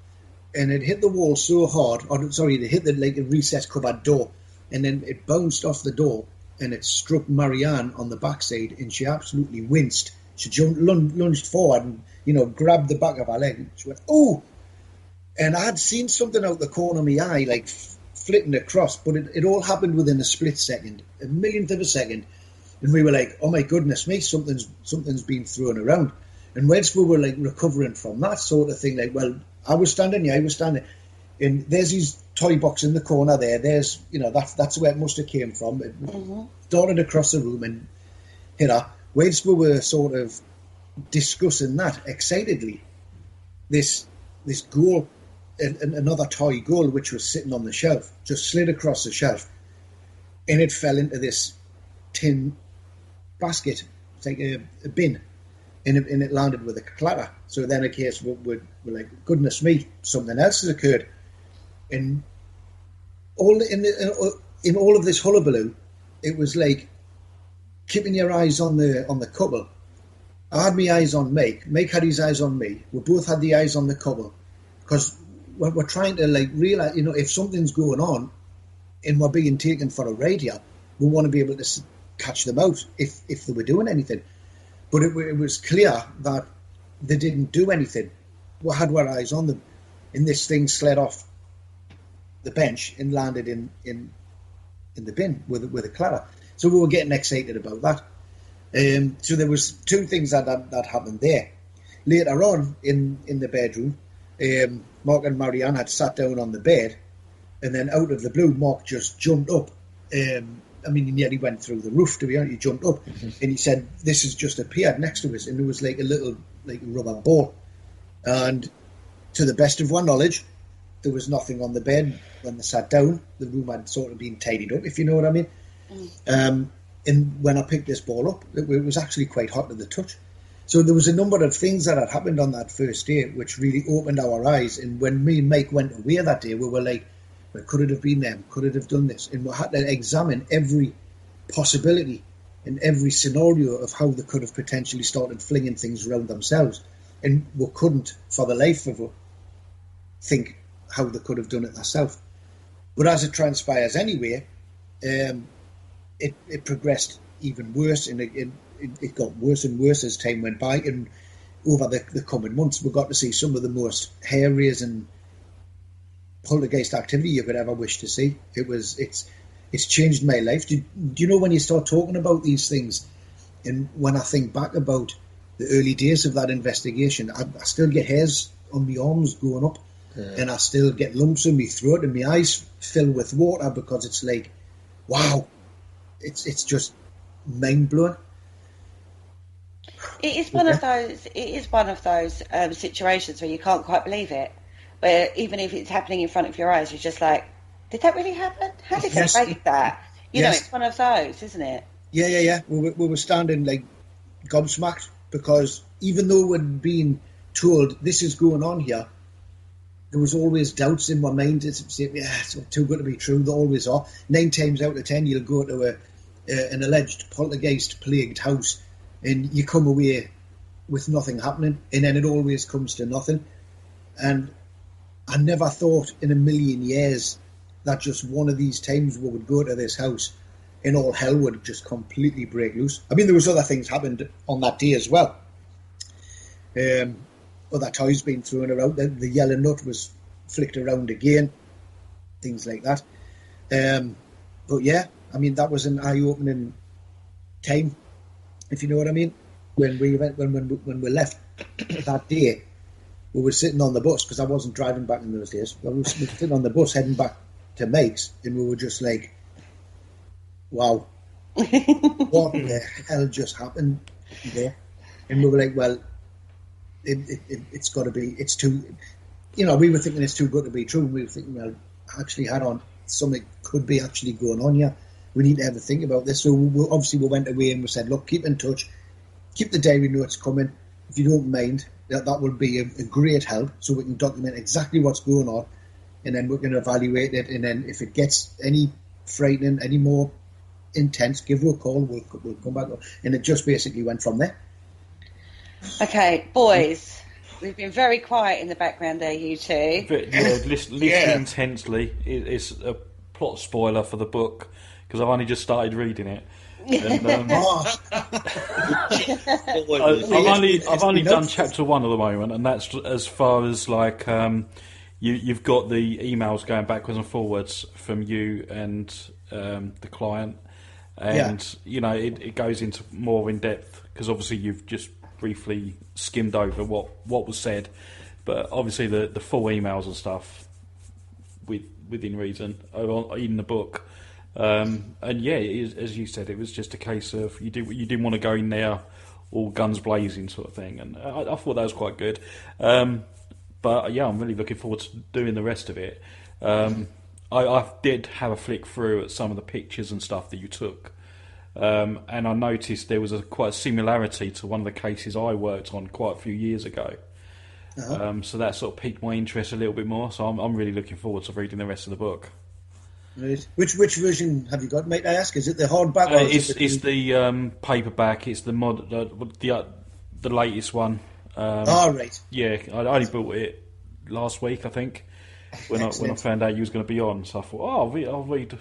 and it hit the wall so hard. It hit a recessed cupboard door, and then it bounced off the door. And it struck Marianne on the backside, and she absolutely winced. She lunged forward and, grabbed the back of her leg. And she went, "Oh!" And I had seen something out the corner of my eye, like flitting across, but it all happened within a split second, a millionth of a second. And we were like, oh my goodness me, something's been thrown around. And whilst we were like recovering from that sort of thing, like, well, I was standing, and there's his toy box in the corner there. There's, that's where it must have came from. It darted across the room, and whilst we were sort of discussing that excitedly, this ghoul, another toy ghoul, which was sitting on the shelf, just slid across the shelf, and it fell into this tin basket. It's like a bin, and it landed with a clatter. So then, in case we're like, goodness me, something else has occurred, and in all of this hullabaloo, it was like keeping your eyes on the couple. I had my eyes on Mike. Mike had his eyes on me. We both had the eyes on the couple, because we're trying to like realize, if something's going on and we're being taken for a ride here, we want to be able to catch them out if they were doing anything. But it was clear that they didn't do anything. We had our eyes on them, and this thing slid off the bench and landed in the bin with a clatter. So we were getting excited about that. So there was two things that happened there. Later on in the bedroom, Mark and Marianne had sat down on the bed, and then out of the blue, Mark just jumped up. He nearly went through the roof, to be honest. He jumped up, and he said, "This has just appeared next to us," and it was like a little rubber ball. And to the best of our knowledge, there was nothing on the bed when they sat down. The room had sort of been tidied up, if you know what I mean. And when I picked this ball up, it was actually quite hot to the touch. So there was a number of things that had happened on that first day which really opened our eyes. And when me and Mike went away that day, we were like, well, could it have been them? Could it have done this? And we had to examine every possibility and every scenario of how they could have potentially started flinging things around themselves. And we couldn't, for the life of us, think how they could have done it themselves. But as it transpires anyway, it progressed even worse, and it got worse and worse as time went by. And over the coming months, we got to see some of the most hair-raising poltergeist activity you could ever wish to see. It's changed my life. Do you know, when you start talking about these things, and when I think back about the early days of that investigation, I still get hairs on my arms going up, and I still get lumps in my throat, and my eyes fill with water, because it's like, wow, it's just mind blowing. It is one of those. It is one of those situations where you can't quite believe it. Where even if it's happening in front of your eyes, you're just like, did that really happen? How did they make that? You know, it's one of those, isn't it? Yeah. We were standing like gobsmacked, because even though we'd been told this is going on here, there was always doubts in my mind. It's too good to be true. There always are. 9 times out of 10, you'll go to an alleged poltergeist-plagued house, and you come away with nothing happening, and then it always comes to nothing. And I never thought in a million years that just one of these times we would go to this house and all hell would just completely break loose. I mean, there was other things happened on that day as well. Other toys being thrown around. The yellow nut was flicked around again. Things like that. But yeah, I mean, that was an eye-opening time, if you know what I mean. When we left that day, we were sitting on the bus, because I wasn't driving back in those days. We were sitting on the bus heading back to Mike's, and we were just like, wow, what the hell just happened there? And we were like, well, it's got to be, it's too, we were thinking it's too good to be true. And we were thinking, well, actually, something could be actually going on here. We need to have a think about this. So we went away and we said, look, keep in touch, keep the diary notes coming. If you don't mind, that would be a great help, so we can document exactly what's going on, and then we can evaluate it. And then if it gets any frightening, any more intense, give her a call. We'll come back, and it just basically went from there. Okay, boys, we've been very quiet in the background there, you two. Listen intensely. It's a plot spoiler for the book, because I've only just started reading it. And, I've only done chapter 1 at the moment, and that's as far as like you've got the emails going backwards and forwards from you and the client, and it goes into more in depth because obviously you've just briefly skimmed over what was said, but obviously the full emails and stuff within reason are in the book. And yeah, as you said, it was just a case of you didn't want to go in there all guns blazing sort of thing, and I thought that was quite good. But yeah, I'm really looking forward to doing the rest of it. I did have a flick through at some of the pictures and stuff that you took, and I noticed there was quite a similarity to one of the cases I worked on quite a few years ago. So that sort of piqued my interest a little bit more. So I'm really looking forward to reading the rest of the book. Right. Which version have you got, mate? I ask. Is it the hardback? Or It's the paperback. It's the latest one. Right. Yeah, I only bought it last week, I think, when I found out you was going to be on. So I thought, I'll read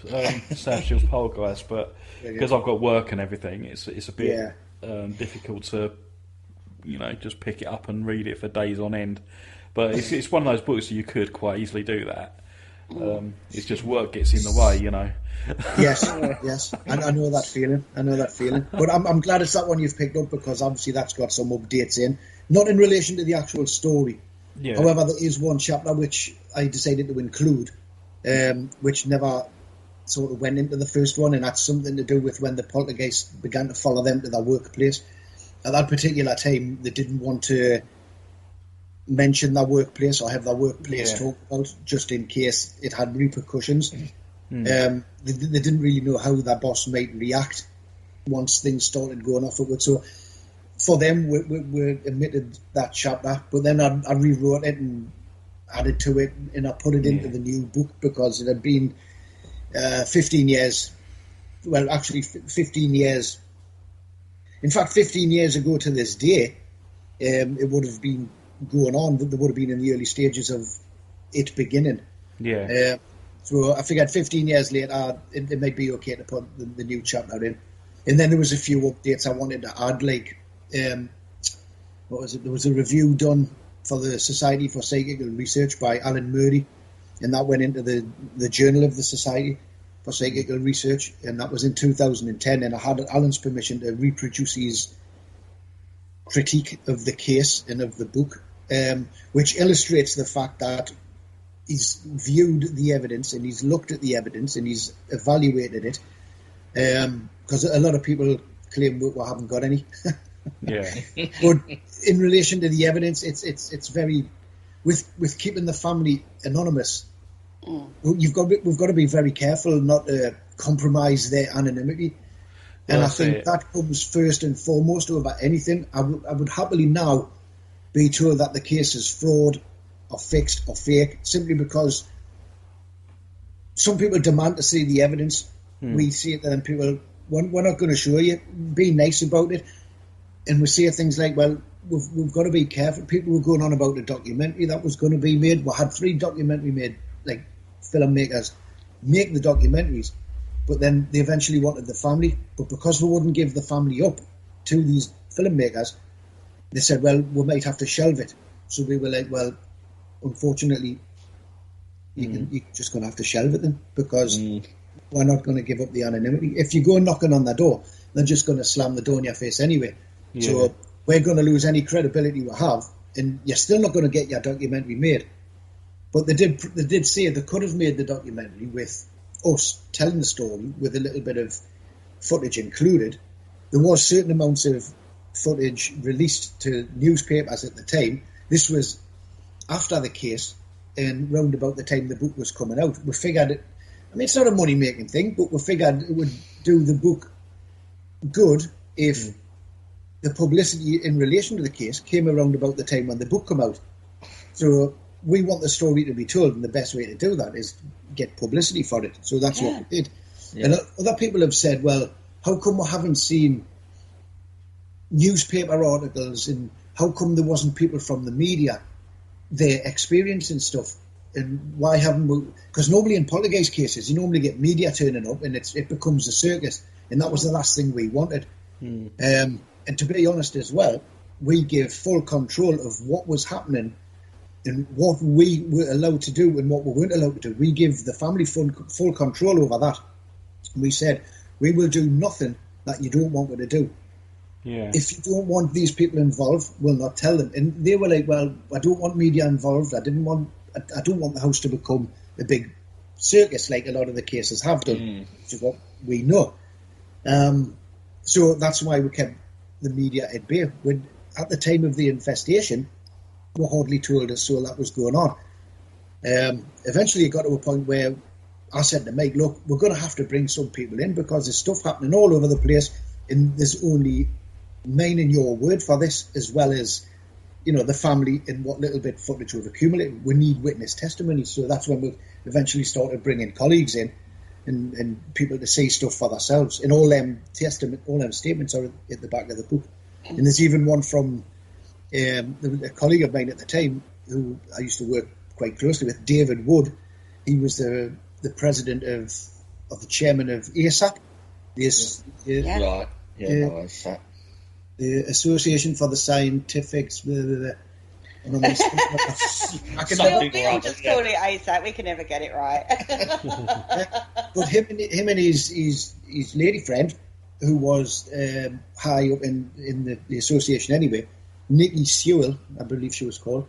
South Shields Poltergeist, but because I've got work and everything, it's a bit difficult to just pick it up and read it for days on end. But it's one of those books that you could quite easily do that. It's just work gets in the way, Yes. I know that feeling. But I'm glad it's that one you've picked up, because obviously that's got some updates in, not in relation to the actual story. Yeah. However, there is one chapter which I decided to include, which never sort of went into the first one, and that's something to do with when the poltergeist began to follow them to their workplace. At that particular time, they didn't want to mention their workplace or have their workplace talked about, just in case it had repercussions. They didn't really know how their boss might react once things started going off upwards. So for them, we omitted that chapter, but then I rewrote it and added to it, and I put it into the new book because it had been 15 years. Well, actually, 15 years. In fact, 15 years ago to this day, it would have been going on. They would have been in the early stages of it beginning. Yeah. So I figured 15 years later, it might be okay to put the new chapter in. And then there was a few updates I wanted to add, like, what was it? There was a review done for the Society for Psychical Research by Alan Murray, and that went into the Journal of the Society for Psychical Research, and that was in 2010, and I had Alan's permission to reproduce his critique of the case and of the book, which illustrates the fact that he's viewed the evidence and he's looked at the evidence and he's evaluated it, because a lot of people claim we haven't got any. Yeah. But in relation to the evidence, it's very, with keeping the family anonymous, we've got to be very careful not to compromise their anonymity. And I think that comes first and foremost over anything. I would happily now be told that the case is fraud or fixed or fake, simply because some people demand to see the evidence. We see it, and people, we're not going to show you. Be nice about it. And we say things like, well, we've got to be careful. People were going on about a documentary that was going to be made. We had 3 documentary made, like, filmmakers make the documentaries, but then they eventually wanted the family. But because we wouldn't give the family up to these filmmakers, they said, well, we might have to shelve it. So we were like, well, unfortunately, you're just going to have to shelve it then, because we're not going to give up the anonymity. If you go knocking on the door, they're just going to slam the door in your face anyway. Yeah. So we're going to lose any credibility we have, and you're still not going to get your documentary made. But they did say they could have made the documentary with us telling the story with a little bit of footage included. There was certain amounts of footage released to newspapers at the time. This was after the case and round about the time the book was coming out. We figured it, I mean, it's not a money-making thing, but we figured it would do the book good if the publicity in relation to the case came around about the time when the book came out. So we want the story to be told, and the best way to do that is get publicity for it. So that's what we did. Yeah. And other people have said, well, how come we haven't seen newspaper articles, and how come there wasn't people from the media there experiencing stuff? And why haven't we? Because normally in poltergeist cases, you normally get media turning up, and it becomes a circus. And that was the last thing we wanted. And to be honest as well, we gave full control of what was happening And what we were allowed to do and what we weren't allowed to do, we give the family full control over that. We said, we will do nothing that you don't want me to do. Yeah. If you don't want these people involved, we'll not tell them. And they were like, well, I don't want media involved. I don't want the house to become a big circus like a lot of the cases have done, which is what we know. So that's why we kept the media at bay. When, at the time of the infestation, we hardly told us so that was going on. Eventually it got to a point where I said to Mike, look, we're going to have to bring some people in because there's stuff happening all over the place, and there's only mine and your word for this, as well as, you know, the family and what little bit footage we've accumulated. We need witness testimony. So that's when we eventually started bringing colleagues in and people to see stuff for themselves. And all them statements are at the back of the book. And there's even one from a colleague of mine at the time who I used to work quite closely with, David Wood. He was the president of the chairman of ASAP, the Association for the Scientific. We'll just call it ASAP. We can never get it right. But him and his lady friend, who was high up in the association anyway, Nikki Sewell, I believe she was called,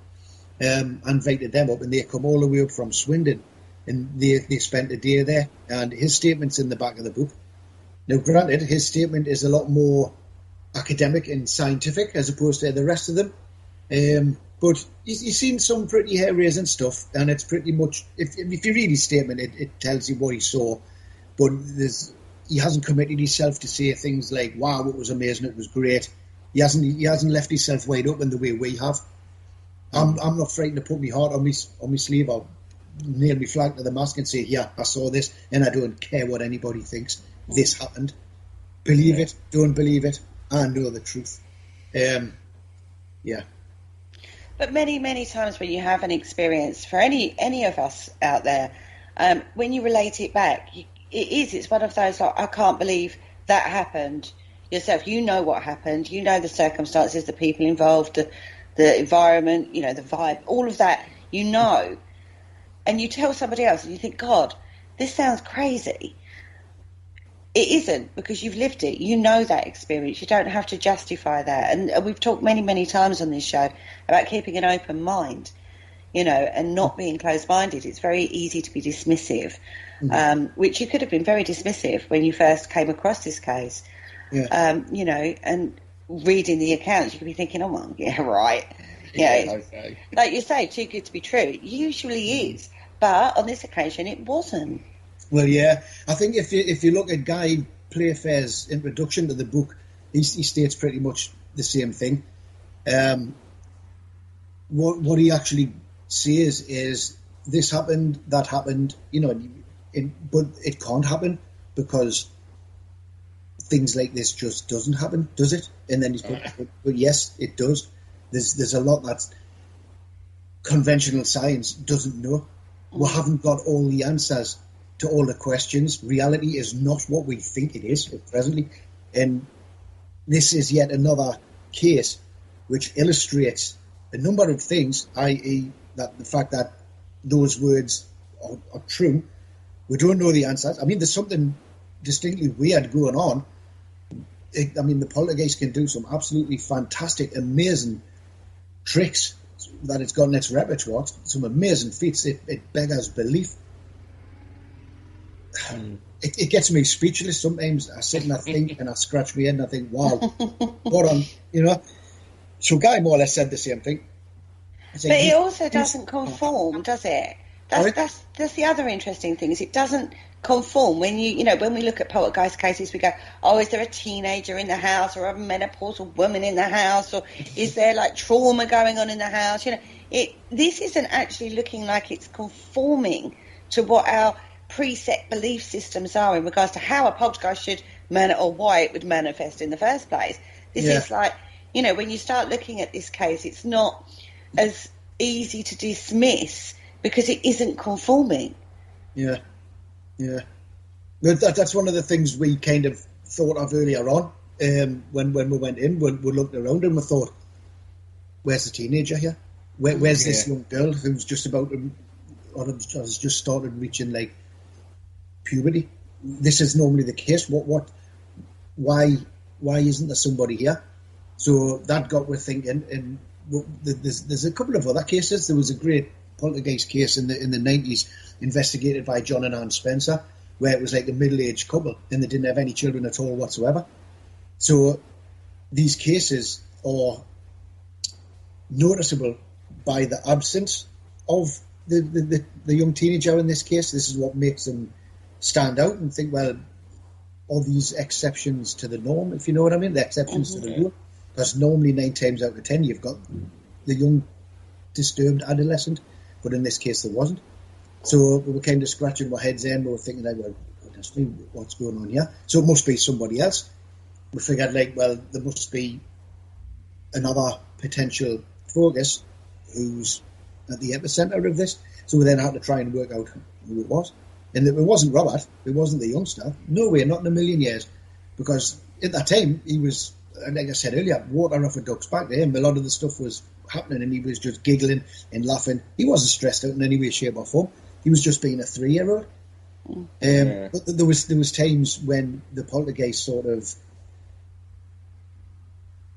invited them up, and they come all the way up from Swindon, and they spent a day there, and his statement's in the back of the book. Now, granted, his statement is a lot more academic and scientific as opposed to the rest of them, but he's seen some pretty hair-raising stuff, and it's pretty much, if you read his statement, it tells you what he saw, but he hasn't committed himself to say things like, wow, it was amazing, it was great. He hasn't left himself wide open the way we have. I'm not frightened to put my heart on my sleeve or nail my flag to the mast and say, yeah, I saw this, and I don't care what anybody thinks. This happened. Believe it, don't believe it, I know the truth. But many, many times when you have an experience, for any of us out there, when you relate it back, it's one of those, like, I can't believe that happened yourself. You know what happened, you know the circumstances, the people involved, the environment, you know, the vibe, all of that, you know. And you tell somebody else and you think, God, this sounds crazy. It isn't, because you've lived it. You know that experience. You don't have to justify that. And we've talked many, many times on this show about keeping an open mind, you know, and not being closed-minded. It's very easy to be dismissive, which you could have been very dismissive when you first came across this case. Yeah. You know, and reading the accounts, you could be thinking, oh, well, yeah, right. Yeah, okay. Like you say, too good to be true. It usually is. But on this occasion, it wasn't. Well, yeah, I think if you look at Guy Playfair's introduction to the book, he states pretty much the same thing. What he actually says is, this happened, that happened, you know, but it can't happen because things like this just doesn't happen, does it? And then he's put, but yes, it does. There's a lot that conventional science doesn't know. We haven't got all the answers to all the questions. Reality is not what we think it is presently. And this is yet another case which illustrates a number of things, i.e. that the fact that those words are true. We don't know the answers. I mean, there's something distinctly weird going on. The poltergeist can do some absolutely fantastic, amazing tricks that it's got in its repertoire, some amazing feats. It beggars belief. It gets me speechless. Sometimes I sit and I think and I scratch my head and I think, wow, what on, you know. So Guy more or less said the same thing. But it also doesn't conform, does it? That's the other interesting thing, is it doesn't conform. When when we look at poltergeist cases, we go, oh, is there a teenager in the house, or a menopausal woman in the house, or is there like trauma going on in the house? You know, this isn't actually looking like it's conforming to what our preset belief systems are in regards to how a poltergeist should or why it would manifest in the first place. This is like, when you start looking at this case, it's not as easy to dismiss because it isn't conforming. Yeah. That's one of the things we kind of thought of earlier on when we went in. We looked around and we thought, where's the teenager here? Where's this young girl who's just about to, or has just started reaching like puberty? This is normally the case. Why isn't there somebody here? So that got me thinking. And there's a couple of other cases. There was a great poltergeist case in the 90s, investigated by John and Ann Spencer, where it was like a middle-aged couple and they didn't have any children at all whatsoever. So these cases are noticeable by the absence of the young teenager in this case. This is what makes them stand out and think, well, are these exceptions to the norm, if you know what I mean? The exceptions to the rule. Because normally 9 times out of 10 you've got the young disturbed adolescent, but in this case there wasn't. So we were kind of scratching our heads in. We were thinking, like, well, what's going on here? So it must be somebody else. We figured, like, well, there must be another potential focus who's at the epicenter of this. So we then had to try and work out who it was. And it wasn't Robert. It wasn't the youngster. No way, not in a million years. Because at that time, he was, like I said earlier, water off a duck's back to him. A lot of the stuff was happening and he was just giggling and laughing. He wasn't stressed out in any way, shape or form. He was just being a 3-year-old. But there was times when the poltergeist sort of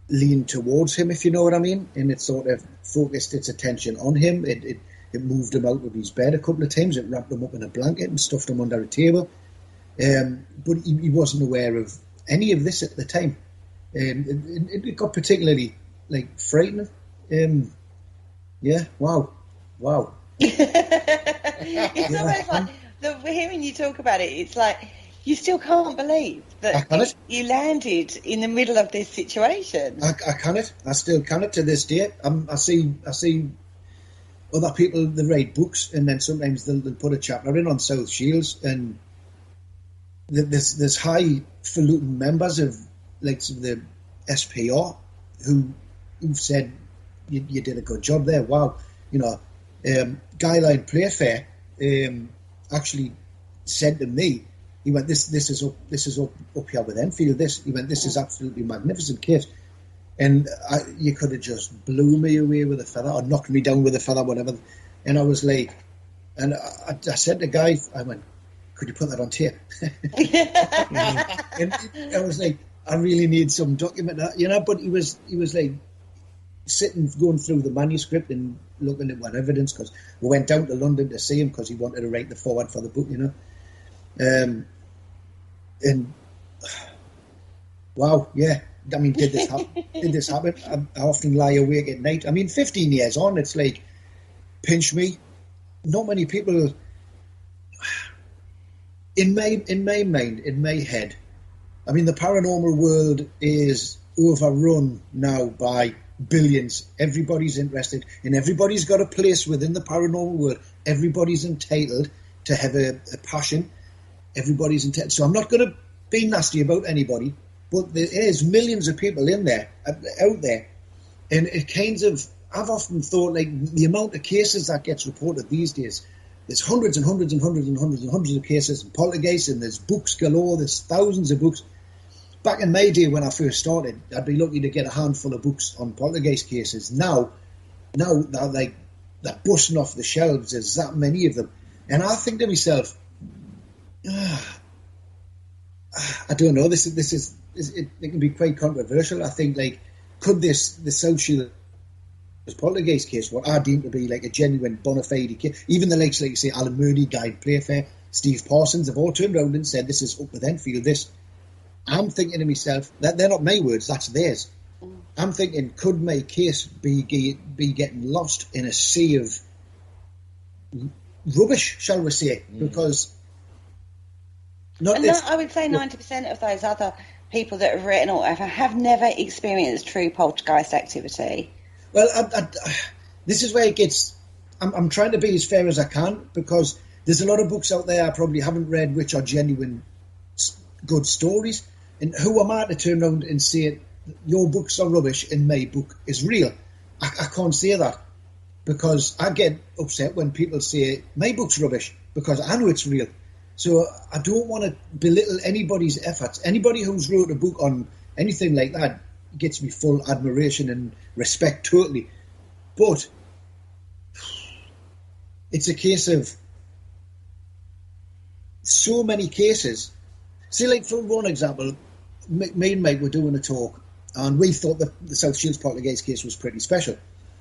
leaned towards him, if you know what I mean, and it sort of focused its attention on him. It moved him out of his bed a couple of times. It wrapped him up in a blanket and stuffed him under a table. But he wasn't aware of any of this at the time. It got particularly, like, frightening. Wow. It's almost like hearing you talk about it, it's like you still can't believe that you landed in the middle of this situation. I can't. I still can't to this day. I see other people, they write books and then sometimes they'll put a chapter in on South Shields, and there's highfalutin members of, like, the SPR who've said you did a good job there. Wow, you know. Guyline Playfair actually said to me, he went, this is up here with Enfield. He went, this is absolutely magnificent case, and you could have just blew me away with a feather or knocked me down with a feather, whatever. And I was like, and I said to Guy, I went, could you put that on tape? And I was like, I really need some document, you know. But he was like sitting, going through the manuscript and looking at what evidence, because we went down to London to see him because he wanted to write the foreword for the book, you know. And wow, yeah. I mean, did this happen? I often lie awake at night. I mean, 15 years on, it's like, pinch me. Not many people, in my mind, in my head, I mean, the paranormal world is overrun now by billions. Everybody's interested and everybody's got a place within the paranormal world. Everybody's entitled to have a passion. Everybody's entitled. So I'm not going to be nasty about anybody, but there is millions of people out there, and it kind of, I've often thought, like, the amount of cases that gets reported these days, there's hundreds and hundreds and hundreds and hundreds and hundreds of cases in poltergeist, and there's books galore, there's thousands of books. Back in my day when I first started, I'd be lucky to get a handful of books on poltergeist cases. Now they're busting off the shelves. There's that many of them. And I think to myself, I don't know, it can be quite controversial. I think, like, could the South Shields Poltergeist case, what I deem to be like a genuine bona fide case, even the likes, like you say, Alan Murdy, Guy Playfair, Steve Parsons, have all turned around and said this is up with Enfield, this. I'm thinking to myself, that they're not my words, that's theirs. I'm thinking, could my case be getting lost in a sea of rubbish, shall we say? Because I would say 90% of those other people that have written or whatever have never experienced true poltergeist activity. Well, this is where it gets. I'm trying to be as fair as I can, because there's a lot of books out there I probably haven't read which are genuine good stories. And who am I to turn around and say your books are rubbish and my book is real? I can't say that, because I get upset when people say my book's rubbish because I know it's real. So I don't want to belittle anybody's efforts. Anybody who's wrote a book on anything like that gets me full admiration and respect totally. But it's a case of so many cases. See, like for one example, me and Mike were doing a talk, and we thought the South Shields Poltergeist case was pretty special.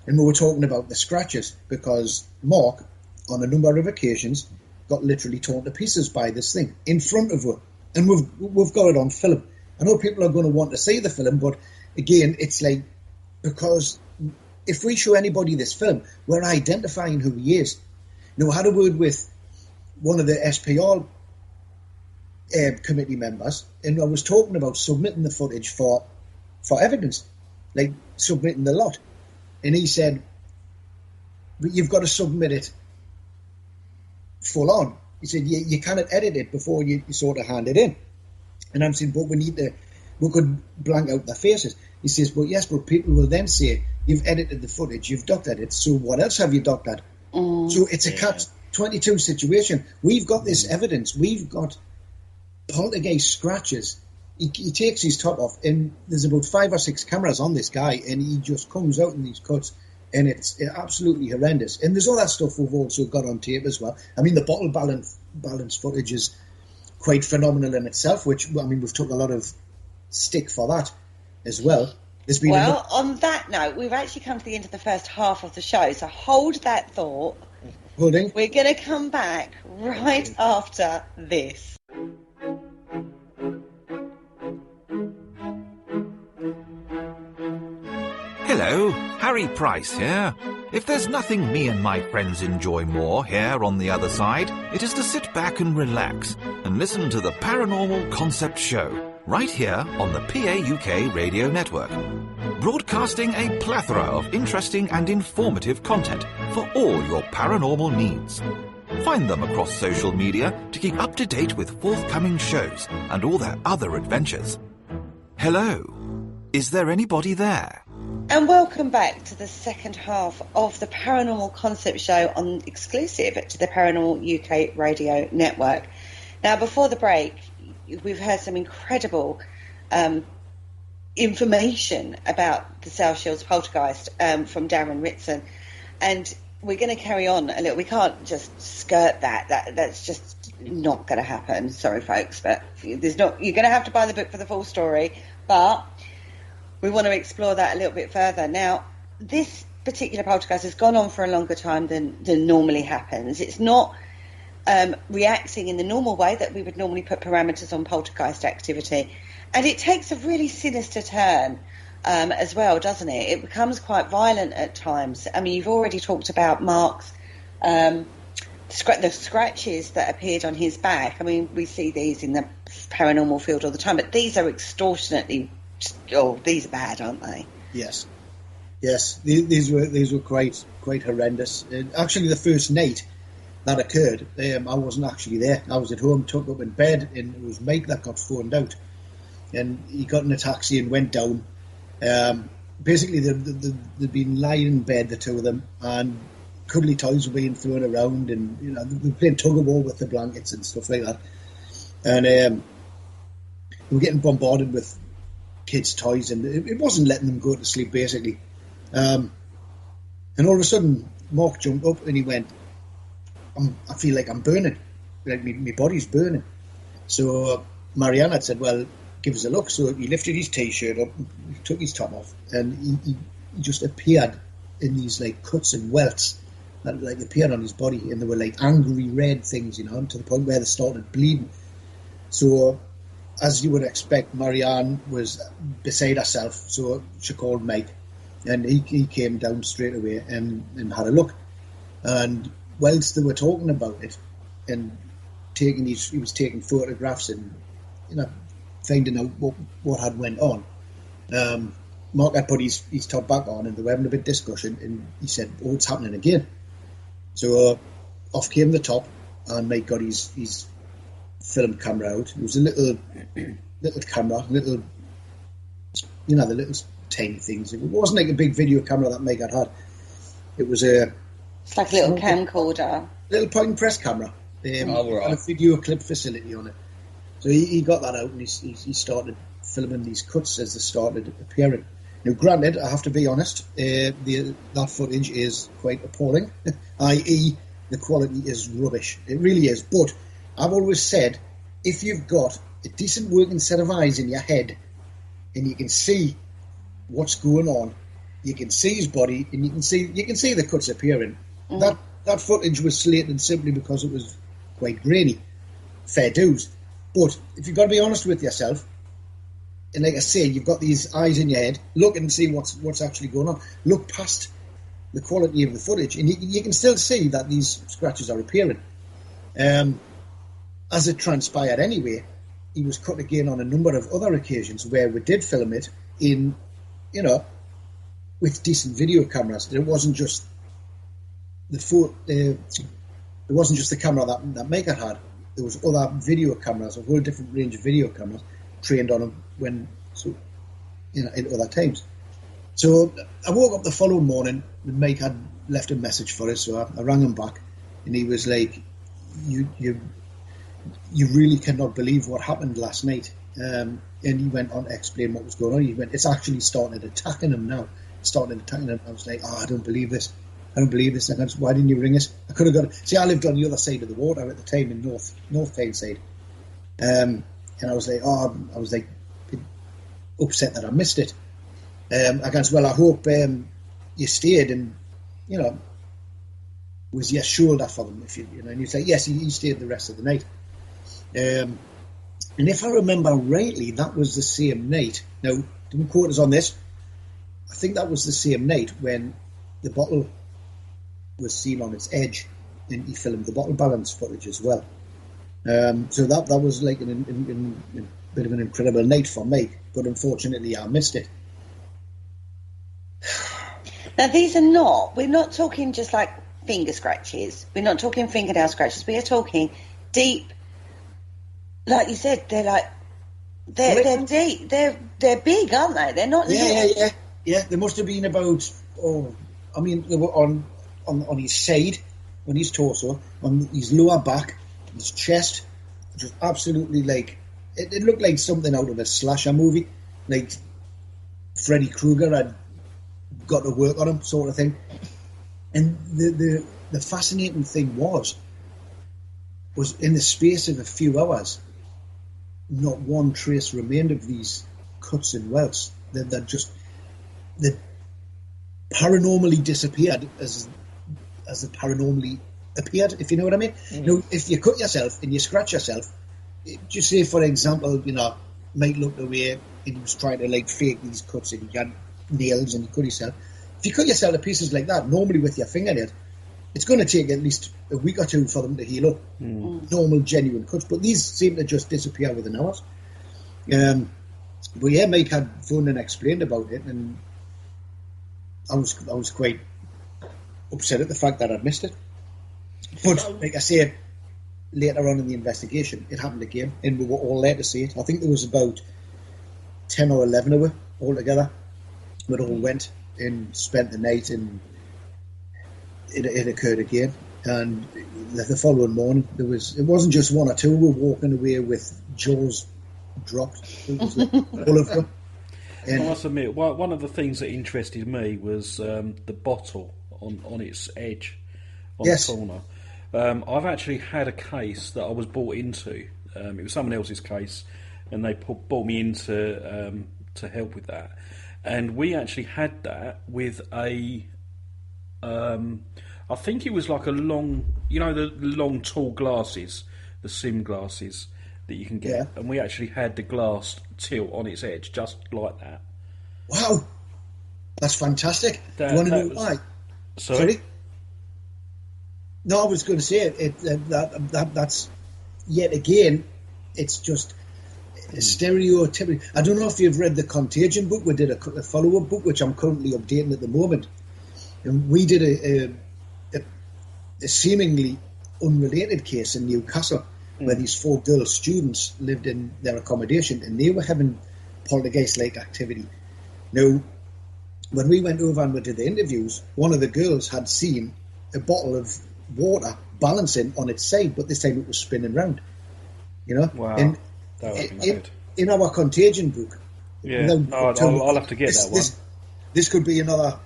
And we were talking about the scratches, because Mark, on a number of occasions, got literally torn to pieces by this thing in front of her. And we've got it on film. I know people are going to want to see the film, but again, it's like, because if we show anybody this film, we're identifying who he is. Now, I had a word with one of the SPR committee members, and I was talking about submitting the footage for evidence, like submitting the lot. And he said, but you've got to submit it full on. He said, you cannot edit it before you sort of hand it in. And I'm saying, but we could blank out their faces. He says, well, yes, but people will then say, you've edited the footage, you've doctored it, so what else have you doctored? So it's a catch-22 situation. We've got this evidence. We've got poltergeist scratches. He takes his top off, and there's about 5 or 6 cameras on this guy, and he just comes out in these cuts, and it's absolutely horrendous. And there's all that stuff we've also got on tape as well. I mean, the bottle balance footage is quite phenomenal in itself, which, I mean, we've took a lot of stick for that as well. On that note, we've actually come to the end of the first half of the show, so hold that thought. Holding. We're going to come back right after this. Hello, Harry Price here. If there's nothing me and my friends enjoy more here on the other side, it is to sit back and relax and listen to the Paranormal Concept Show, right here on the PAUK Radio Network. Broadcasting a plethora of interesting and informative content for all your paranormal needs. Find them across social media to keep up to date with forthcoming shows and all their other adventures. Hello, is there anybody there? And welcome back to the second half of the Paranormal Concept Show on exclusive to the Paranormal UK Radio Network. Now, before the break, we've heard some incredible information about the South Shields Poltergeist from Darren Ritson, and we're going to carry on a little. We can't just skirt that. That's just not going to happen. Sorry, folks, but there's not. You're going to have to buy the book for the full story, but we want to explore that a little bit further. Now, this particular poltergeist has gone on for a longer time than normally happens. It's not reacting in the normal way that we would normally put parameters on poltergeist activity. And it takes a really sinister turn as well, doesn't it? It becomes quite violent at times. I mean, you've already talked about Mark's the scratches that appeared on his back. I mean, we see these in the paranormal field all the time, but these are extortionately... Oh, these are bad, aren't they? Yes. These were quite horrendous. Actually, the first night that occurred, I wasn't actually there. I was at home, tucked up in bed, and it was Mike that got phoned out. And he got in a taxi and went down. Basically, they'd been lying in bed, the two of them, and cuddly toys were being thrown around, and they were playing tug of war with the blankets and stuff like that. And they were getting bombarded with kids' toys, and it wasn't letting them go to sleep, basically. And all of a sudden, Mark jumped up and he went, I feel like I'm burning, like my body's burning. So Marianne had said, well, give us a look. So he lifted his t-shirt up, took his top off, and he just appeared in these like cuts and welts that like appeared on his body, and they were like angry red things, to the point where they started bleeding. So as you would expect, Marianne was beside herself, so she called Mike, and he came down straight away and had a look. And whilst they were talking about it and he was taking photographs and finding out what had went on, Mark had put his top back on, and they were having a bit of discussion, and he said, "Oh, it's happening again." So off came the top, and Mike got his film camera out. It was a little camera, the little tiny things. It wasn't like a big video camera that Mike had. It was it's like a little camcorder, little point and press camera. And a video clip facility on it. So he got that out, and he started filming these cuts as they started appearing. Now, granted, I have to be honest, that footage is quite appalling, i.e. the quality is rubbish. It really is. But I've always said, if you've got a decent working set of eyes in your head and you can see what's going on, you can see his body, and you can see the cuts appearing. That footage was slated simply because it was quite grainy. Fair dues. But if you've got to be honest with yourself, and like I say, you've got these eyes in your head, look and see what's actually going on. Look past the quality of the footage, and you can still see that these scratches are appearing. As it transpired anyway, he was cut again on a number of other occasions where we did film it in, with decent video cameras. It wasn't just it wasn't just the camera that Maker had. There was other video cameras, a whole different range of video cameras trained on him in other times. So I woke up the following morning, and Mike had left a message for us, so I rang him back, and he was like, "You really cannot believe what happened last night." And he went on to explain what was going on. He went, "It's actually started attacking him now. I was like, "Oh, I don't believe this. And I went, "Why didn't you ring us? I could have got." See, I lived on the other side of the water at the time in North Tyneside, and I was like, upset that I missed it. I guess, well, I hope you stayed, and was your shoulder for them, if and you say yes, he stayed the rest of the night. And if I remember rightly, that was the same night. Now, don't quote us on this. I think that was the same night when the bottle was seen on its edge, and he filmed the bottle balance footage as well. So that was like a bit of an incredible night for Mike, but unfortunately I missed it. Now we're not talking just like finger scratches, we're not talking fingernail scratches, we are talking deep, like you said, they're deep, they're big, aren't they? They're not little. Yeah, there must have been about, they were on his side, on his torso, on his lower back, his chest, which was absolutely like, it looked like something out of a slasher movie, like Freddy Krueger had got to work on him, sort of thing. And the fascinating thing was in the space of a few hours, not one trace remained of these cuts and welts. They paranormally disappeared as it paranormally appeared, if you know what I mean. Now, if you cut yourself and you scratch yourself, just say, for example, Mike looked away and he was trying to like fake these cuts, and he had nails and he cut himself. If you cut yourself to pieces like that, normally with your fingernail, it's going to take at least a week or two for them to heal up. Normal, genuine cuts, but these seem to just disappear within hours. But yeah, Mike had phoned and explained about it, and I was quite upset at the fact that I'd missed it. But like I say, later on in the investigation, it happened again, and we were all there to see it. I think there was about 10 or 11 of us all together. We all went and spent the night, and it occurred again. And the following morning, it wasn't just one or two. We were walking away with jaws dropped. It was like all of them. I must admit, one of the things that interested me was the bottle on its edge, on the corner. I've actually had a case that I was brought into. It was someone else's case, and they brought me in to help with that. And we actually had that with a, I think it was like a long, the long tall glasses, the sim glasses that you can get. Yeah. And we actually had the glass tilt on its edge, just like that. Wow, that's fantastic. Do you want to know why? Sorry? No, I was going to say that's yet again, it's just a stereotypical. I don't know if you've read the Contagion book. We did a follow-up book, which I'm currently updating at the moment. And we did a seemingly unrelated case in Newcastle where these 4 girl students lived in their accommodation and they were having poltergeist-like activity. Now, when we went over and we did the interviews, one of the girls had seen a bottle of water balancing on its side, but this time it was spinning round. Wow. And that would be good. In our Contagion book, I'll have to get that one. This could be another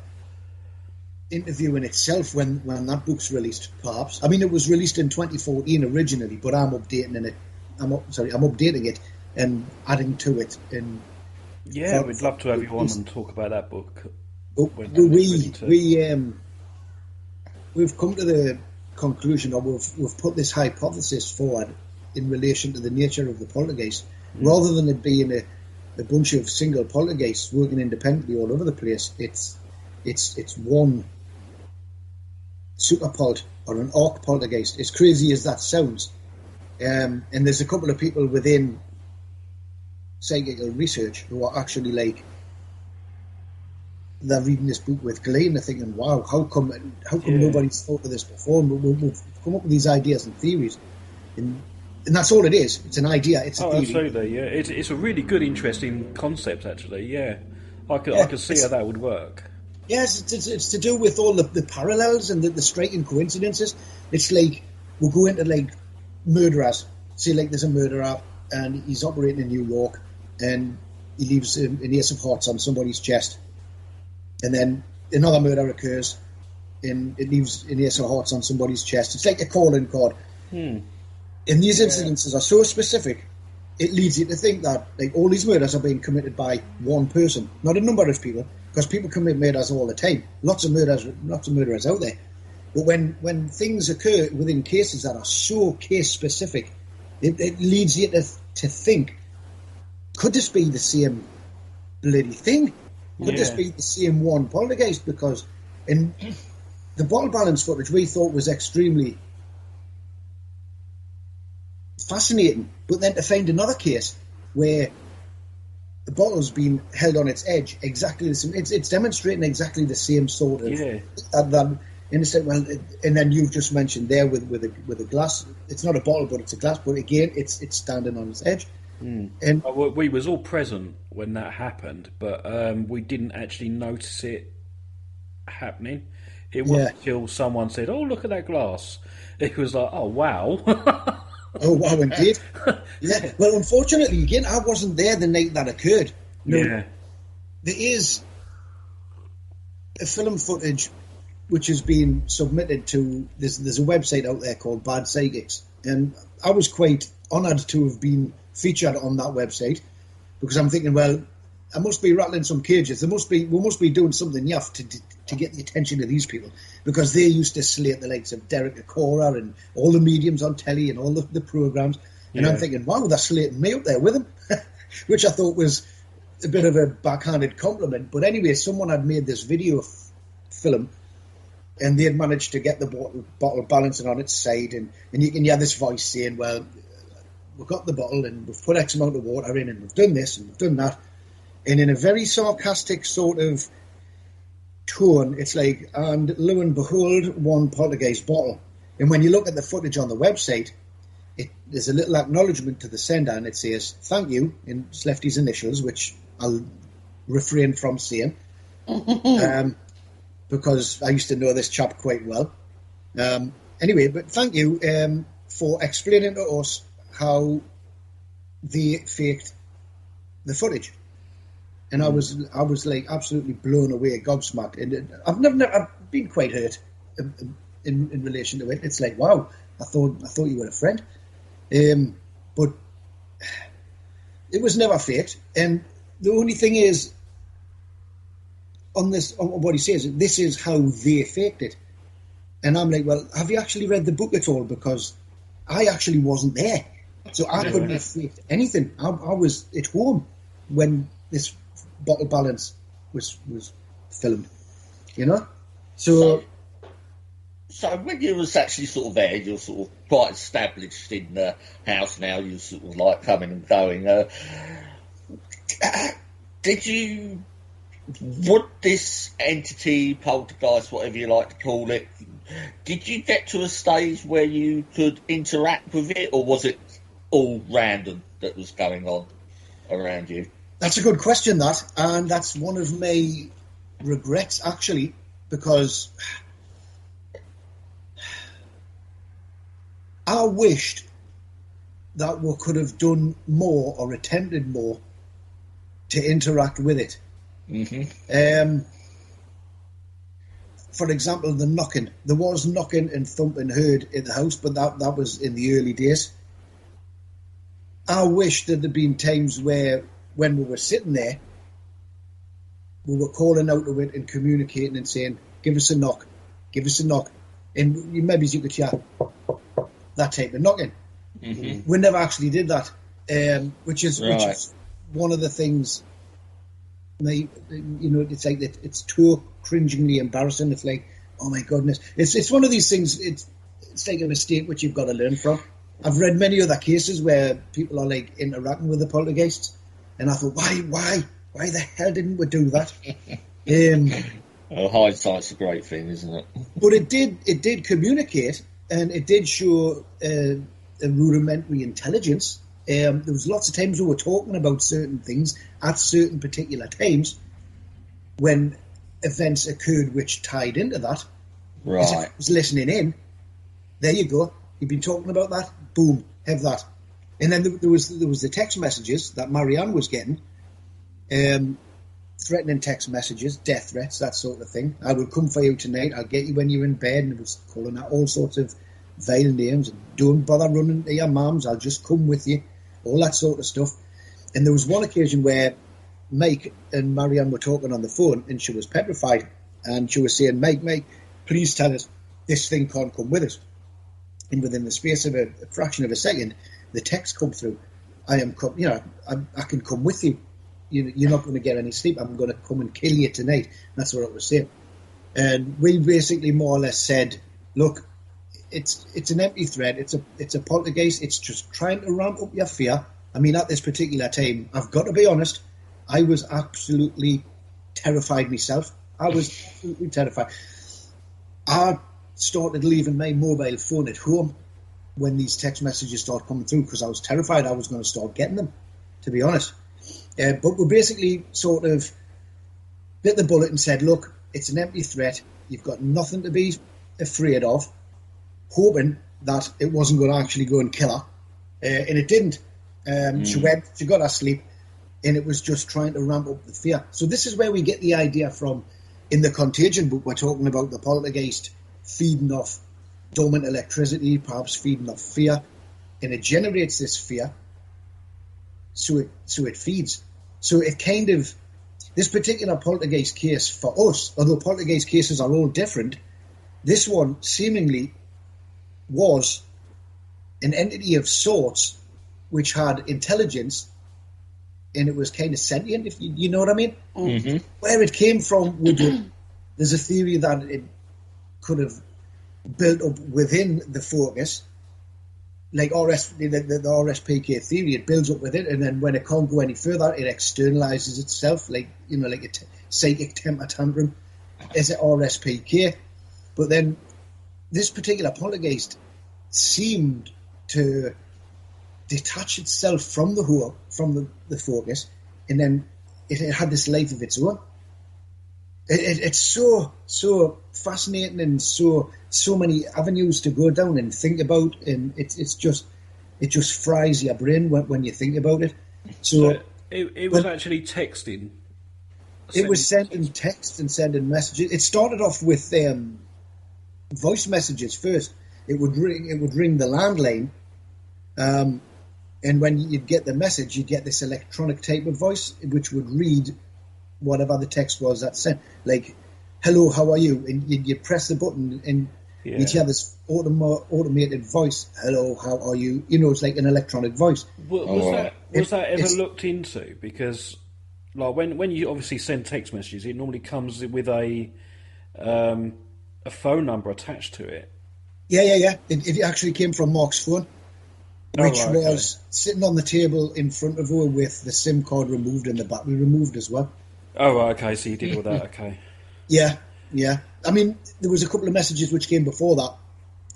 interview in itself when that book's released, perhaps. I mean, it was released in 2014 originally, but I'm updating it. I'm updating it and adding to it. And yeah, we'd love to have you on and talk about that book. We've come to the conclusion, or we've put this hypothesis forward in relation to the nature of the poltergeist, rather than it being a bunch of single poltergeists working independently all over the place. It's one super pult or an arc poltergeist. As crazy as that sounds, and there's a couple of people within psychical research who are actually like, they're reading this book with glee and they're thinking, wow, how come nobody's thought of this before? And we've come up with these ideas and theories, and that's all it is. It's an idea. It's a theory. Absolutely, yeah. It's a really good, interesting concept, actually. Yeah, I could see how that would work. Yes, it's to do with all the parallels and the striking coincidences. It's like we'll go into like murderers. Say like there's a murderer and he's operating in New York and he leaves an ace of hearts on somebody's chest, and then another murder occurs and it leaves an ace of hearts on somebody's chest. It's like a calling card. And these incidences are so specific, it leads you to think that like all these murders are being committed by one person, not a number of people, because people commit murders all the time. Lots of murderers out there. But when things occur within cases that are so case specific, it leads you to think, could this be the same bloody thing? Could this be the same one poltergeist? Because in the bottle balance footage we thought was extremely fascinating, but then to find another case where the bottle's been held on its edge, exactly the same. It's demonstrating exactly the same sort of that innocent. Well, and then you've just mentioned there with a glass. It's not a bottle, but it's a glass. But again, it's standing on its edge. And we was all present when that happened, but we didn't actually notice it happening. It wasn't until someone said, "Oh, look at that glass." It was like, "Oh, wow." Oh, wow, indeed. Yeah. Well, unfortunately, again, I wasn't there the night that occurred. There is a film footage which has been submitted to... There's a website out there called Bad Psychics, and I was quite honoured to have been featured on that website, because I'm thinking, well, I must be rattling some cages. We must be doing something to get the attention of these people, because they used to slate the likes of Derek Acora and all the mediums on telly and all the programmes. And I'm thinking, wow, they're slating me up there with them, which I thought was a bit of a backhanded compliment. But anyway, someone had made this video film, and they had managed to get the bottle balancing on its side, and you can hear this voice saying, well, we've got the bottle and we've put X amount of water in and we've done this and we've done that. And in a very sarcastic sort of tone, it's like, and lo and behold, one poltergeist bottle. And when you look at the footage on the website, there's a little acknowledgement to the sender, and it says, thank you, in Slefty's initials, which I'll refrain from saying, because I used to know this chap quite well. Anyway, but thank you for explaining to us how they faked the footage. And I was like absolutely blown away, gobsmacked. And I've been quite hurt in relation to it. It's like, wow, I thought you were a friend, but it was never faked. And the only thing is, on what he says, this is how they faked it. And I'm like, well, have you actually read the book at all? Because I actually wasn't there, so I couldn't have faked anything. I was at home when this bottle balance was filmed, you know. So when you was actually sort of there, you're sort of quite established in the house now. You're sort of like coming and going. Would this entity, poltergeist, whatever you like to call it, did you get to a stage where you could interact with it, or was it all random that was going on around you? That's a good question, and that's one of my regrets, actually, because I wished that we could have done more or attempted more to interact with it. for example, the knocking. There was knocking and thumping heard in the house, but that was in the early days. I wish that there'd been times where, when we were sitting there, we were calling out to it and communicating and saying, give us a knock, give us a knock. And maybe you could hear that type of knocking. Mm-hmm. We never actually did that, which is one of the things, it's like it's too cringingly embarrassing. It's like, oh my goodness. It's one of these things, it's like a mistake which you've got to learn from. I've read many other cases where people are like interacting with the poltergeists, and I thought, why the hell didn't we do that? Hindsight's a great thing, isn't it? But it did communicate, and it did show a rudimentary intelligence. There was lots of times we were talking about certain things at certain particular times when events occurred which tied into that. Right. As if I was listening in. There you go. You've been talking about that. Boom. Have that. And then there was the text messages that Marianne was getting. Threatening text messages, death threats, that sort of thing. I will come for you tonight. I'll get you when you're in bed. And it was calling out all sorts of vile names. And don't bother running to your mum's. I'll just come with you. All that sort of stuff. And there was one occasion where Mike and Marianne were talking on the phone, and she was petrified. And she was saying, Mike, please tell us this thing can't come with us. And within the space of a fraction of a second, the text come through. I can come with you. You're not going to get any sleep. I'm going to come and kill you tonight. That's what it was saying. And we basically more or less said, look, it's an empty threat. It's a poltergeist. It's just trying to ramp up your fear. I mean, at this particular time, I've got to be honest, I was absolutely terrified myself. I was absolutely terrified. I started leaving my mobile phone at home when these text messages started coming through because I was terrified I was going to start getting them, to be honest. But we basically sort of bit the bullet and said, look, it's an empty threat. You've got nothing to be afraid of, hoping that it wasn't going to actually go and kill her. And it didn't. She got her sleep, and it was just trying to ramp up the fear. So this is where we get the idea from. In the Contagion book, we're talking about the poltergeist feeding off dormant electricity, perhaps feeding off fear, and it generates this fear, so it feeds. So it kind of, this particular poltergeist case for us, although poltergeist cases are all different, this one seemingly was an entity of sorts which had intelligence, and it was kind of sentient, if you know what I mean. Mm-hmm. Where it came from, there's a theory that it could have built up within the focus, like the RSPK theory. It builds up with it, and then when it can't go any further, it externalizes itself, like a psychic temper tantrum as an RSPK. But then this particular poltergeist seemed to detach itself from the whole, from the focus, and then it had this life of its own. It's so fascinating, and so many avenues to go down and think about, and it just fries your brain when you think about it. So it was actually texting. It was sending texts and sending messages. It started off with voice messages first. It would ring the landline, and when you'd get the message, you'd get this electronic type of voice which would read whatever the text was that sent, like, hello, how are you? And you'd press the button, and you'd hear this automated voice, hello, how are you? It's like an electronic voice. Was that ever looked into? Because like when you obviously send text messages, it normally comes with a phone number attached to it. Yeah. It actually came from Mark's phone, which was sitting on the table in front of her with the SIM card removed and the battery removed as well. Oh, right, okay, so you did all that, okay. Yeah. I mean, there was a couple of messages which came before that,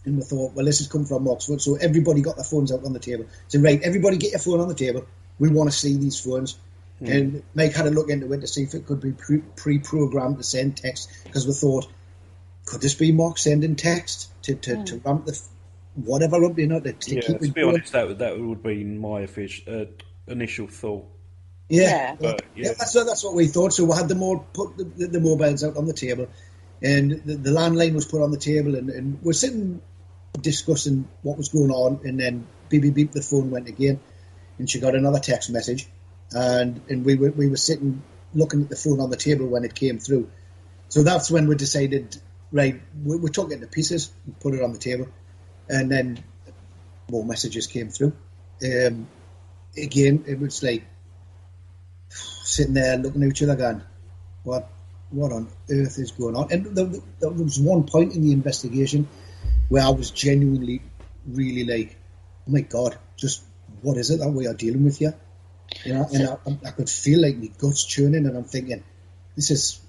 and we thought, well, this has come from Mark's phone, so everybody got their phones out on the table. So, right, everybody get your phone on the table. We want to see these phones. And Mike had a look into it to see if it could be pre-programmed to send text, because we thought, could this be Mark sending text to ramp the whatever up, to keep it going? To be honest, that would be my initial thought. Yeah, that's what we thought. So we had put the mobiles out on the table, And the landline was put on the table, and we're sitting discussing what was going on, and then beep, beep, beep, the phone went again, and she got another text message, and we were sitting looking at the phone on the table when it came through. So that's when we decided, right, we took it to pieces and put it on the table, and then more messages came through. Again, it was like sitting there looking at each other going, what on earth is going on? And there was one point in the investigation where I was genuinely really like, oh my God, just what is it that we are dealing with here? You know, and I could feel like my guts churning, and I'm thinking, this is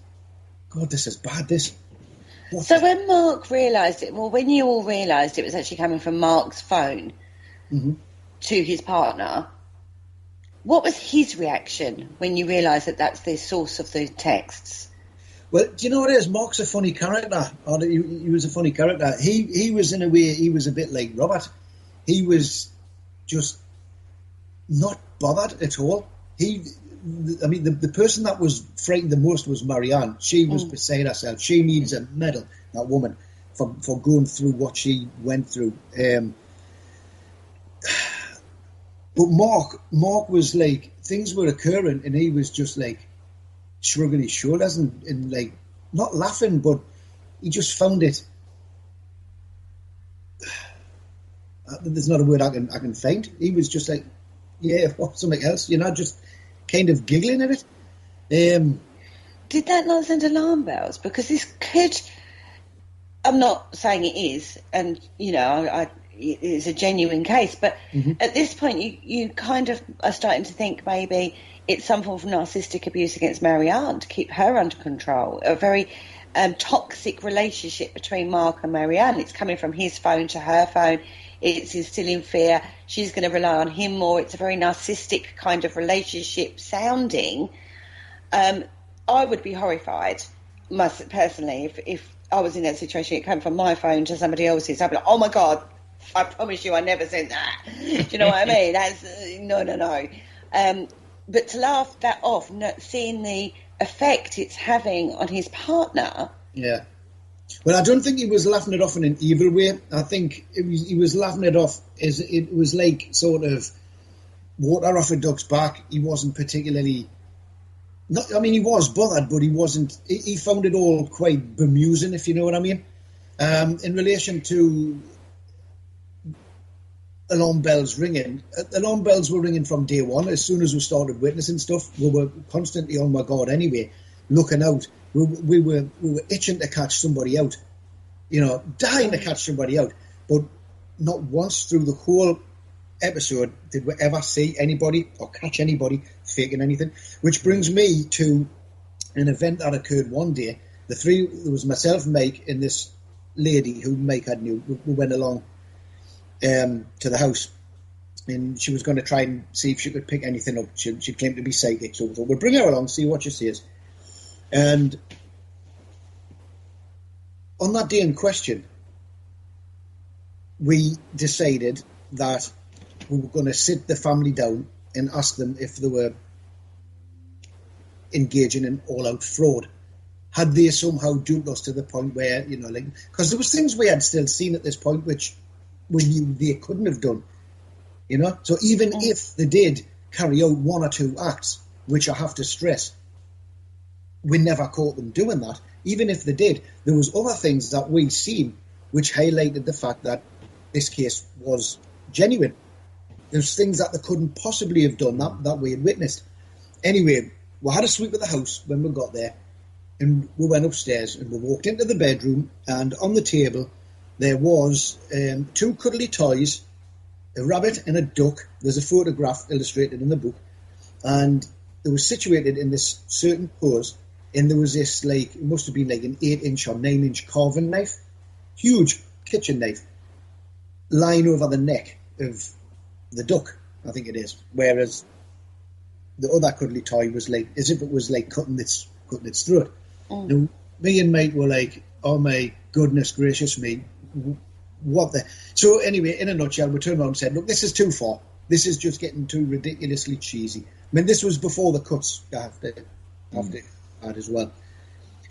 bad, this. So when Mark realised it, well, when you all realised it was actually coming from Mark's phone to his partner, what was his reaction when you realised that that's the source of the texts? Well, do you know what it is? Mark's a funny character. Or he was a funny character. He was, in a way, he was a bit like Robert. He was just not bothered at all. The person that was frightened the most was Marianne. She was beside herself. She needs a medal, that woman, for going through what she went through. But Mark was like, things were occurring, and he was just like shrugging his shoulders and like not laughing, but he just found it. There's not a word I can find. He was just like, yeah, what, something else, you know, just kind of giggling at it. Did that not send alarm bells? Because this could, I'm not saying it is, and, you know, it's a genuine case, but at this point you kind of are starting to think maybe it's some form of narcissistic abuse against Marianne to keep her under control, a very toxic relationship between Mark and Marianne. It's coming from his phone to her phone. It's instilling fear. She's going to rely on him more. It's a very narcissistic kind of relationship sounding. I would be horrified, personally, if I was in that situation. It came from my phone to somebody else's. I'd be like, oh my God, I promise you I never sent that. Do you know what I mean? That's no. But to laugh that off, seeing the effect it's having on his partner. Yeah. Well, I don't think he was laughing it off in an evil way. I think he was laughing it off as it was like sort of water off a duck's back. He wasn't particularly... he was bothered, but he wasn't... He found it all quite bemusing, if you know what I mean. In relation to alarm bells ringing, alarm bells were ringing from day one. As soon as we started witnessing stuff, we were constantly on my guard anyway, looking out. We were itching to catch somebody out, you know, dying to catch somebody out. But not once through the whole episode did we ever see anybody or catch anybody faking anything. Which brings me to an event that occurred one day. There was myself, Mike, and this lady who Mike had knew. We went along to the house, and she was going to try and see if she could pick anything up. She claimed to be psychic, so we thought, we'll bring her along, see what she says. And on that day in question, we decided that we were going to sit the family down and ask them if they were engaging in all-out fraud. Had they somehow duped us to the point where, you know, like, because there was things we had still seen at this point which we knew they couldn't have done, you know. So even if they did carry out one or two acts, which I have to stress, we never caught them doing that. Even if they did, there was other things that we'd seen which highlighted the fact that this case was genuine. There's things that they couldn't possibly have done that we had witnessed. Anyway, we had a sweep of the house when we got there, and we went upstairs and we walked into the bedroom, and on the table there was 2 cuddly toys, a rabbit and a duck. There's a photograph illustrated in the book, and it was situated in this certain pose. And there was this, like, it must have been like an 8-inch or 9-inch carving knife, huge kitchen knife, lying over the neck of the duck, I think it is. Whereas the other cuddly toy was like, as if it was like cutting its throat. Now, me and Mike were like, oh my goodness gracious me, what the... So anyway, in a nutshell, we turned around and said, look, this is too far. This is just getting too ridiculously cheesy. I mean, this was before the cuts, I have to add as well.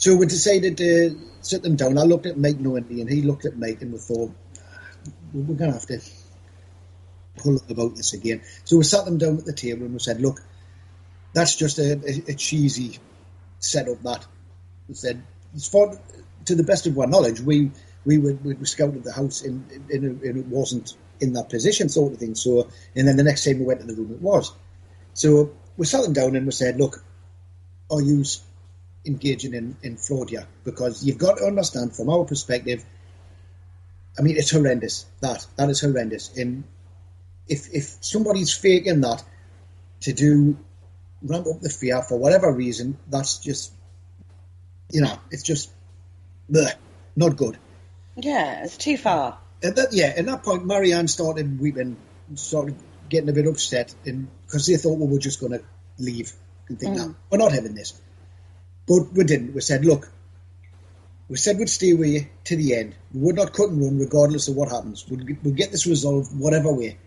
So we decided to sit them down. I looked at Mike knowingly, and he looked at Mike, and we thought, we're going to have to pull up about this again. So we sat them down at the table, and we said, look, that's just a cheesy setup. That we said, to the best of our knowledge, we scouted the house, and it wasn't in that position, sort of thing. So, and then the next time we went to the room, it was. So we sat them down and we said, look, are you engaging in fraud here? Because you've got to understand, from our perspective, I mean, it's horrendous. That is horrendous. And if somebody's faking that to ramp up the fear for whatever reason, that's just, it's just not good. Yeah, it's too far. At that point, Marianne started weeping, started getting a bit upset, because they thought we were just going to leave and think, no, we're not having this. But we didn't. We said, look, we'd stay with you to the end. We would not cut and run regardless of what happens. We'll get this resolved whatever way.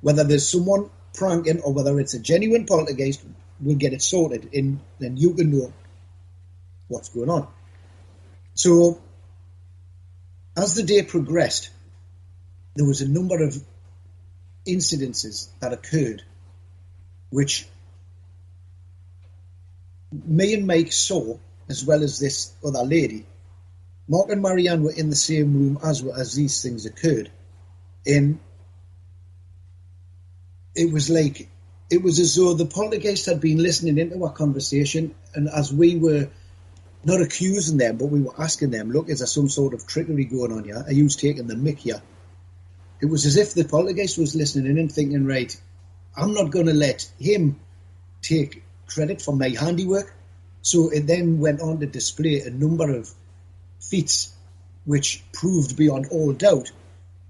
Whether there's someone pranking or whether it's a genuine poltergeist, we'll get it sorted, and then you can know what's going on. So, as the day progressed, there was a number of incidences that occurred which me and Mike saw, as well as this other lady. Mark and Marianne were in the same room as these things occurred. And it was as though the poltergeist had been listening into our conversation, and as we were not accusing them, but we were asking them, look, is there some sort of trickery going on here? Are you taking the mick here? It was as if the poltergeist was listening in and thinking, right, I'm not going to let him take credit for my handiwork. So it then went on to display a number of feats which proved beyond all doubt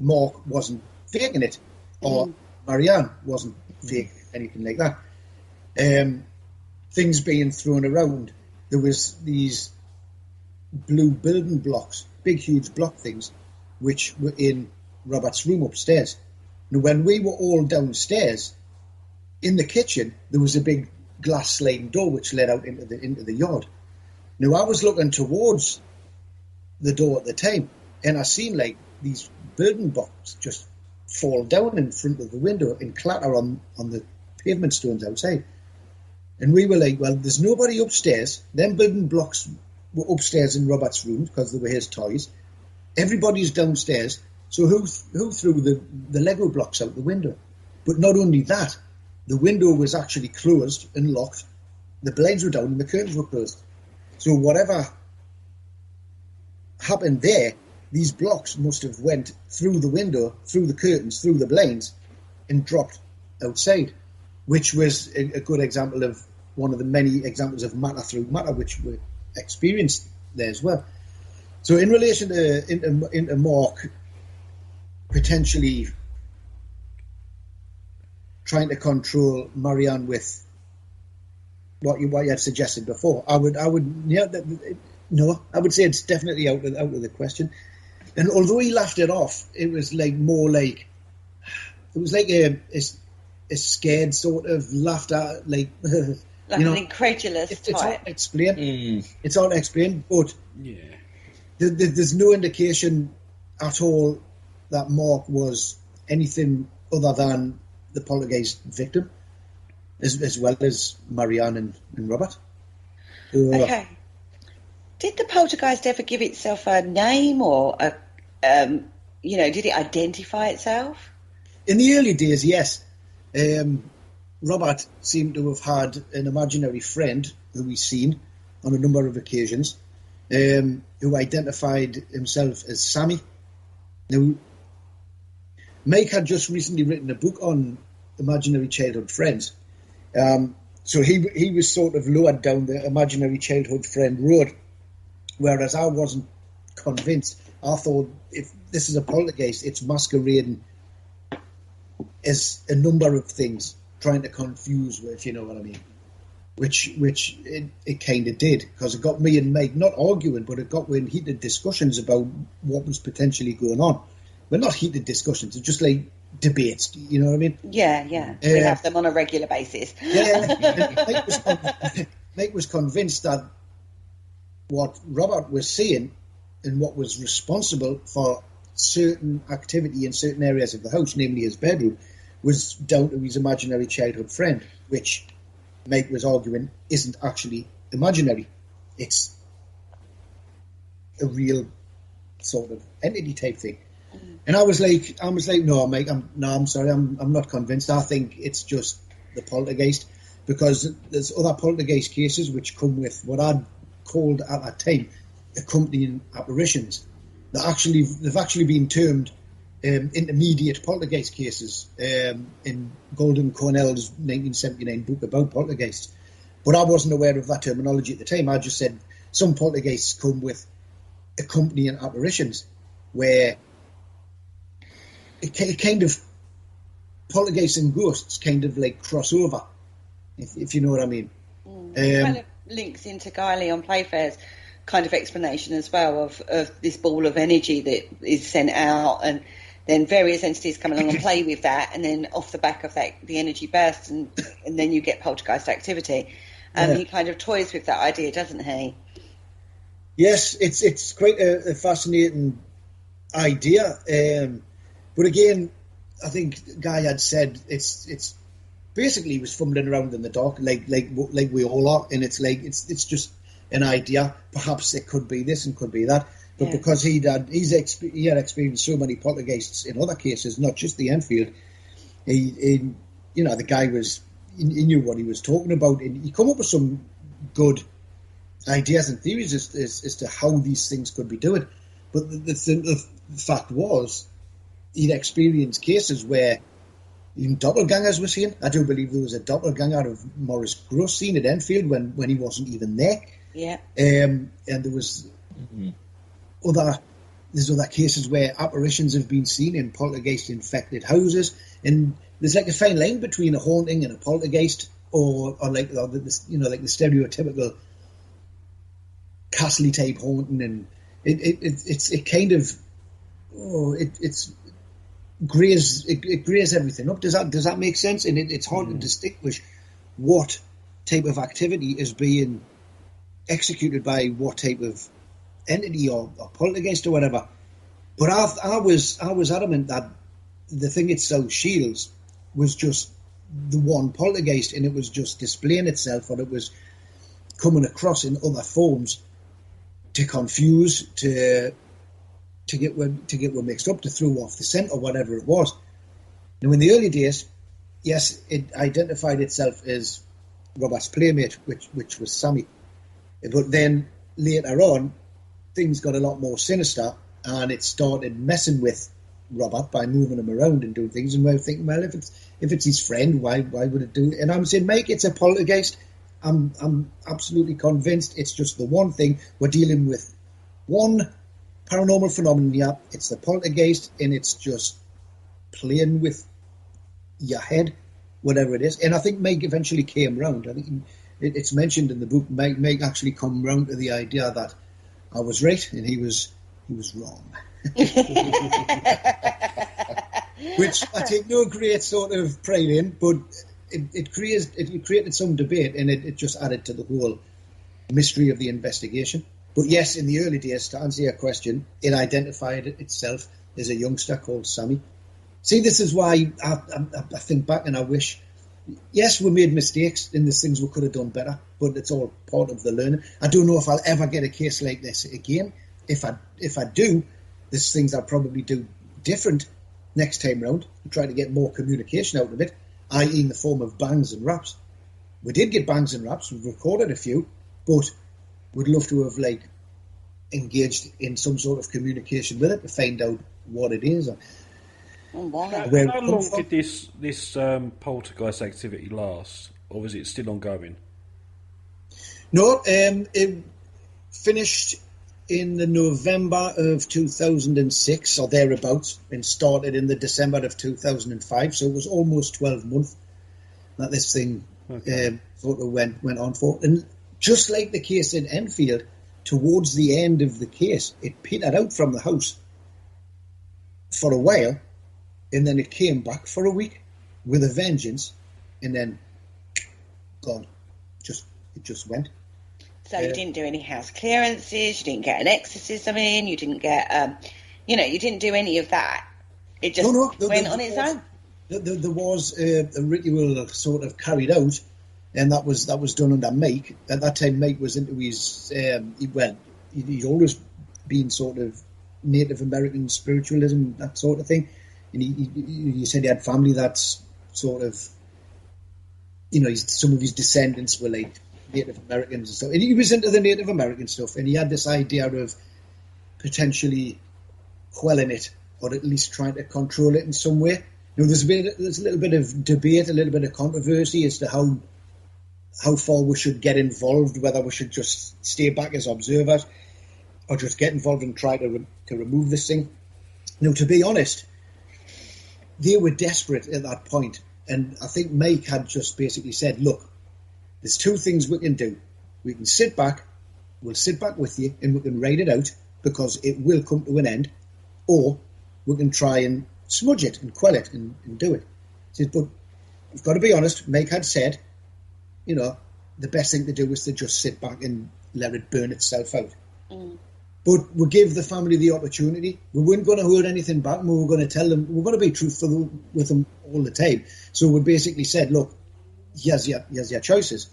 Mark wasn't faking it, or Marianne wasn't faking anything like that. Things being thrown around. There was these blue building blocks, big huge block things, which were in Robert's room upstairs. Now, when we were all downstairs, in the kitchen, there was a big glass sliding door which led out into the yard. Now, I was looking towards the door at the time, and I seen like these building blocks just fall down in front of the window and clatter on the pavement stones outside. And we were like, well, there's nobody upstairs. Them building blocks were upstairs in Robert's room because they were his toys. Everybody's downstairs. So who threw the Lego blocks out the window? But not only that, the window was actually closed and locked. The blinds were down and the curtains were closed. So whatever happened there, these blocks must have went through the window, through the curtains, through the blinds, and dropped outside, which was a good example of one of the many examples of matter through matter which were experienced there as well. So in relation to into Mark potentially trying to control Marianne with what you had suggested before, I would say it's definitely out of the question. And although he laughed it off, it was like a scared sort of laughter, like an incredulous type. It's hard to explain. It's hard to explain, but there's no indication at all that Mark was anything other than the poltergeist victim, as well as Marianne and Robert. Okay. Did the poltergeist ever give itself a name, or did it identify itself? In the early days, yes. Robert seemed to have had an imaginary friend who we've seen on a number of occasions, who identified himself as Sammy. Now, Mike had just recently written a book on imaginary childhood friends. So he was sort of lowered down the imaginary childhood friend road, whereas I wasn't convinced. I thought, if this is a poltergeist, it's masquerading as a number of things, trying to confuse, if you know what I mean. Which it kind of did, because it got me and Mike not arguing, but it got me in heated discussions about what was potentially going on. Well, not heated discussions, it's just like debates, you know what I mean? Yeah. We have them on a regular basis. Yeah. Mike was convinced that what Robert was seeing and what was responsible for certain activity in certain areas of the house, namely his bedroom, was down to his imaginary childhood friend, which Mike was arguing isn't actually imaginary. It's a real sort of entity type thing. And I was like, no, Mike, I'm sorry, I'm not convinced. I think it's just the poltergeist, because there's other poltergeist cases which come with what I'd called at that time accompanying apparitions. They've actually been termed intermediate poltergeist cases in Golden Cornell's 1979 book about poltergeists. But I wasn't aware of that terminology at the time. I just said some poltergeists come with accompanying apparitions, where it kind of, poltergeists and ghosts kind of like cross over, if you know what I mean. It kind of links into Guy Leon Playfair's kind of explanation as well of this ball of energy that is sent out, and then various entities come along and play with that, and then off the back of that the energy bursts, and then you get poltergeist activity. He kind of toys with that idea, doesn't he? Yes, it's quite a fascinating idea. But again, I think Guy had said it's basically he was fumbling around in the dark, like we all are, and it's just an idea. Perhaps it could be this and could be that, but because he had experienced so many poltergeists in other cases, not just the Enfield, he the guy he knew what he was talking about, and he come up with some good ideas and theories as to how these things could be doing. But the fact was, he'd experienced cases where even doppelgangers were seen. I do believe there was a doppelganger of Maurice Gross seen at Enfield when he wasn't even there. Yeah. And there was there's other cases where apparitions have been seen in poltergeist-infected houses, and there's like a fine line between a haunting and a poltergeist, or like the stereotypical castle type haunting, and it kind of grays everything up. Does that make sense? And it's hard to distinguish what type of activity is being executed by what type of entity or poltergeist or whatever. But I was adamant that the thing at South Shields was just the one poltergeist, and it was just displaying itself, or it was coming across in other forms to confuse, to get we mixed up, to throw off the scent or whatever it was. Now, in the early days, yes, it identified itself as Robert's playmate, which was Sammy. But then later on, things got a lot more sinister, and it started messing with Robert by moving him around and doing things. And we were thinking, well, if it's his friend, why would it do it? And I'm saying, Mike, it's a poltergeist. I'm absolutely convinced it's just the one thing. We're dealing with one paranormal phenomenon here. It's the poltergeist, and it's just playing with your head, whatever it is. And I think Mike eventually came round. I think it's mentioned in the book. Mike actually come round to the idea that I was right and he was wrong. Which I take no great sort of pride in, but it created some debate, and it just added to the whole mystery of the investigation. But yes, in the early days, to answer your question, it identified itself as a youngster called Sammy. See, this is why I think back and I wish, yes, we made mistakes and there's things we could have done better, but it's all part of the learning. I don't know if I'll ever get a case like this again. If I do, there's things I'll probably do different next time round and try to get more communication out of it, i.e. in the form of bangs and raps. We did get bangs and raps, we've recorded a few, but we'd love to have engaged in some sort of communication with it to find out what it is. How long did this poltergeist activity last, or was it still ongoing? No, it finished in the November of 2006 or thereabouts, and started in the December of 2005. So it was almost 12 months that this thing sort of went on for. And just like the case in Enfield, towards the end of the case, it petered out from the house for a while, and then it came back for a week with a vengeance, and then gone. It just went. So you didn't do any house clearances, you didn't get an exorcism in, you didn't get, you didn't do any of that. It just went on its own. There was a ritual sort of carried out, and that was done under Mike. At that time, Mike was into his, he'd always been sort of Native American spiritualism, that sort of thing. And he said he had family that's sort of, some of his descendants were like Native Americans and stuff. And he was into the Native American stuff, and he had this idea of potentially quelling it, or at least trying to control it in some way. There's a little bit of debate, a little bit of controversy as to how far we should get involved, whether we should just stay back as observers or just get involved and try to remove this thing. To be honest, they were desperate at that point, and I think Mike had just basically said, look, there's two things we can do. We can sit back, we'll sit back with you, and we can ride it out, because it will come to an end, or we can try and smudge it and quell it and do it. He says, but we've got to be honest, Mike had said, the best thing to do is to just sit back and let it burn itself out. Mm. But we gave the family the opportunity. We weren't going to hold anything back, and we were going to tell them, we're going to be truthful with them all the time. So we basically said, look, here's your choices.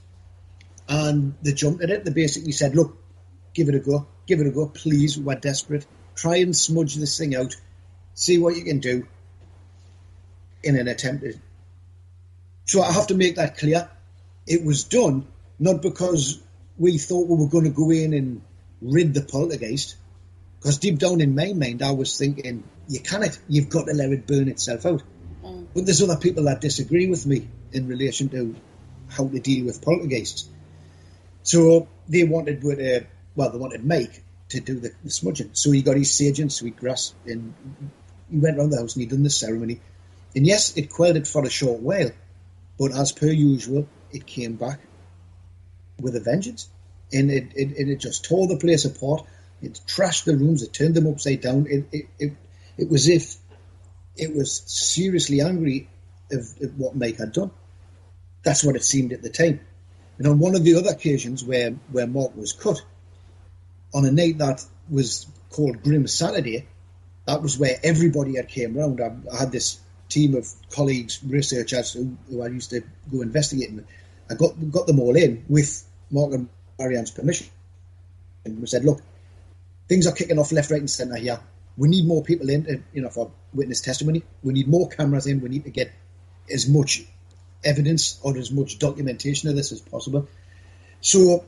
And they jumped at it. They basically said, look, give it a go, please, we're desperate. Try and smudge this thing out. See what you can do in an attempt. So I have to make that clear. It was done not because we thought we were going to go in and rid the poltergeist, because deep down in my mind I was thinking, you can't, you've got to let it burn itself out. Mm. But there's other people that disagree with me in relation to how to deal with poltergeists. So they wanted Mike to do the smudging. So he got his sage and sweetgrass, and he went around the house and he done the ceremony. And yes, it quelled it for a short while, but as per usual, it came back with a vengeance. And it just tore the place apart. It trashed the rooms. It turned them upside down. It was if it was seriously angry of what Mike had done. That's what it seemed at the time. And on one of the other occasions where Mark was cut, on a night that was called Grim Saturday, that was where everybody had came round. I had this team of colleagues, researchers who I used to go investigating with. I got them all in with Mark and Marianne's permission. And we said, look, things are kicking off left, right and centre here. We need more people in, for witness testimony. We need more cameras in. We need to get as much evidence or as much documentation of this as possible. So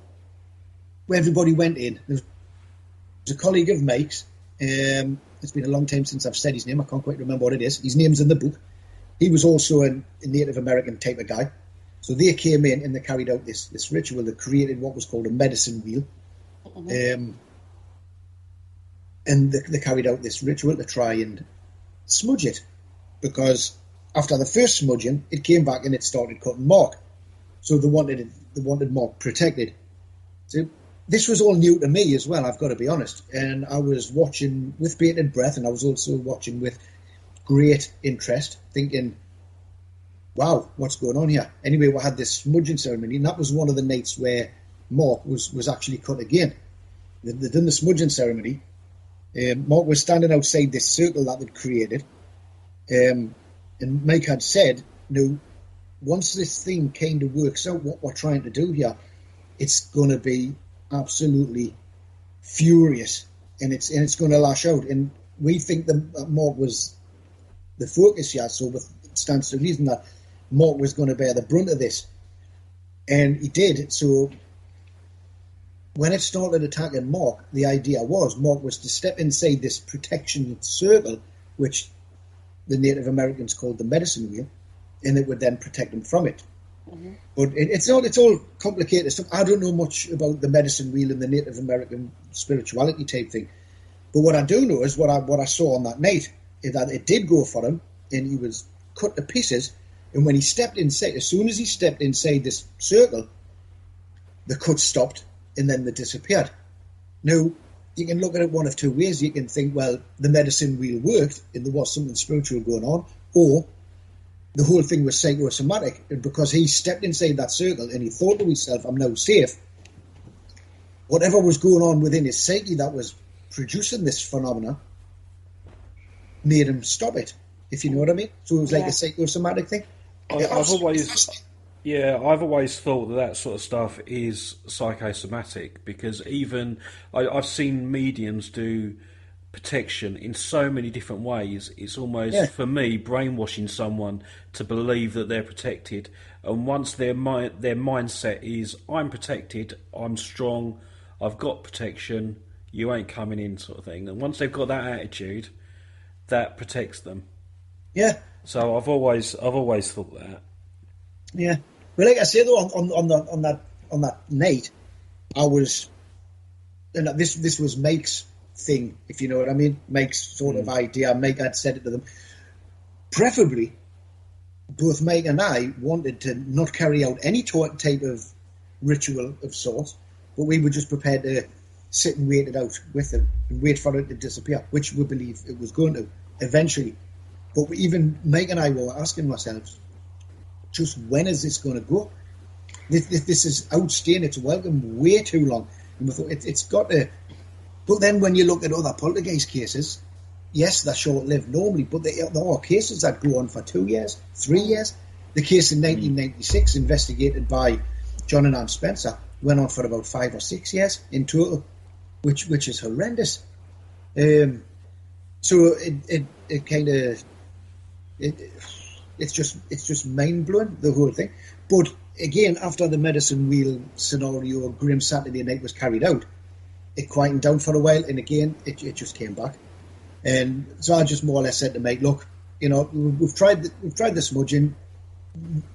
everybody went in. There was a colleague of Mike's. It's been a long time since I've said his name. I can't quite remember what it is. His name's in the book. He was also a Native American type of guy. So they came in and they carried out this ritual. They created what was called a medicine wheel. Mm-hmm. And they carried out this ritual to try and smudge it. Because after the first smudging, it came back and it started cutting Mark. So they wanted Mark protected. So this was all new to me as well, I've got to be honest. And I was watching with bated breath, and I was also watching with great interest, thinking, wow, what's going on here? Anyway, we had this smudging ceremony, and that was one of the nights where Mark was actually cut again. They'd done the smudging ceremony. Mark was standing outside this circle that they'd created. And Mike had said, no, once this thing kind of works out what we're trying to do here, it's going to be absolutely furious, and it's going to lash out. And we think that Mark was the focus here, so it stands to reason that Mark was going to bear the brunt of this, and he did. So when it started attacking Mark, the idea was Mark was to step inside this protection circle, which the Native Americans called the medicine wheel, and it would then protect him from it. Mm-hmm. But it's all complicated stuff. I don't know much about the medicine wheel and the Native American spirituality type thing. But what I do know is what I saw on that night, is that it did go for him, and he was cut to pieces. And when he stepped inside, as soon as he stepped inside this circle, the cut stopped, and then they disappeared. Now, you can look at it one of two ways. You can think, well, the medicine wheel worked, and there was something spiritual going on, or the whole thing was psychosomatic, and because he stepped inside that circle and he thought to himself, I'm now safe, whatever was going on within his psyche that was producing this phenomena made him stop it, if you know what I mean. So it was like a psychosomatic thing. I've always thought that sort of stuff is psychosomatic, because even I've seen mediums do protection in so many different ways. It's almost, for me, brainwashing someone to believe that they're protected. And once their mindset is, I'm protected, I'm strong, I've got protection, you ain't coming in, sort of thing. And once they've got that attitude, that protects them. Yeah. So I've always thought that. Yeah. Well, like I said, though, on that night, I was, and this was Mike's thing, if you know what I mean. Mike's sort of idea. Mike had said it to them. Preferably, both Mike and I wanted to not carry out any type of ritual of sorts, but we were just prepared to sit and wait it out with them and wait for it to disappear, which we believe it was going to eventually. But even Mike and I were asking ourselves, just when is this going to go? This is outstaying its welcome way too long. And we thought it's got to. But then when you look at other poltergeist cases, yes, they're short-lived normally, but there are cases that go on for 2 years, 3 years. The case in 1996, investigated by John and Ann Spencer, went on for about 5 or 6 years in total, which is horrendous. So it kind of it's just mind-blowing, the whole thing. But again, after the medicine wheel scenario, Grim Saturday Night, was carried out, it quietened down for a while, and again it just came back. And so I just more or less said to Mike, look, you know, we've tried the smudging.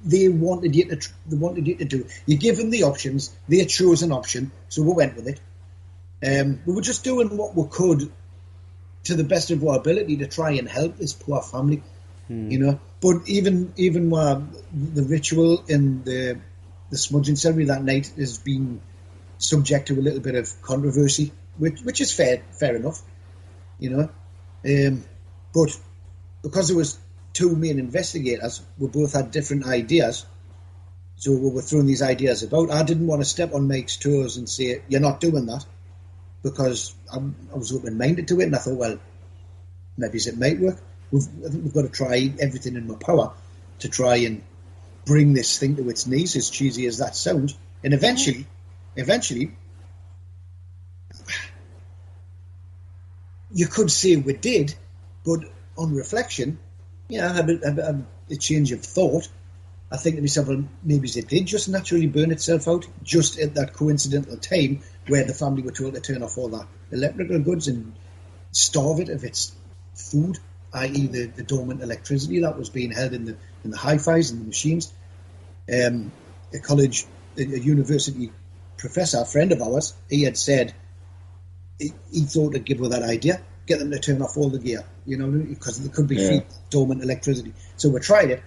They wanted you to do it. You give them the options. They chose an option, so we went with it. We were just doing what we could to the best of our ability to try and help this poor family, you know. But even the ritual in the smudging ceremony that night has been subject to a little bit of controversy, which is fair enough, you know. But because there was two main investigators, we both had different ideas, so we were throwing these ideas about. I didn't want to step on Mike's toes and say, you're not doing that, because I was open-minded to it, and I thought, well, maybe it might work. We've got to try everything in my power to try and bring this thing to its knees, as cheesy as that sounds. And eventually, you could say we did, but on reflection, I had a change of thought. I think to myself, well, maybe it did just naturally burn itself out, just at that coincidental time where the family were told to turn off all that electrical goods and starve it of its food, i.e. the dormant electricity that was being held in the hi-fis and the machines. A university professor, a friend of ours, he had said he thought to give her that idea, get them to turn off all the gear, because there could be free dormant electricity. So we tried it,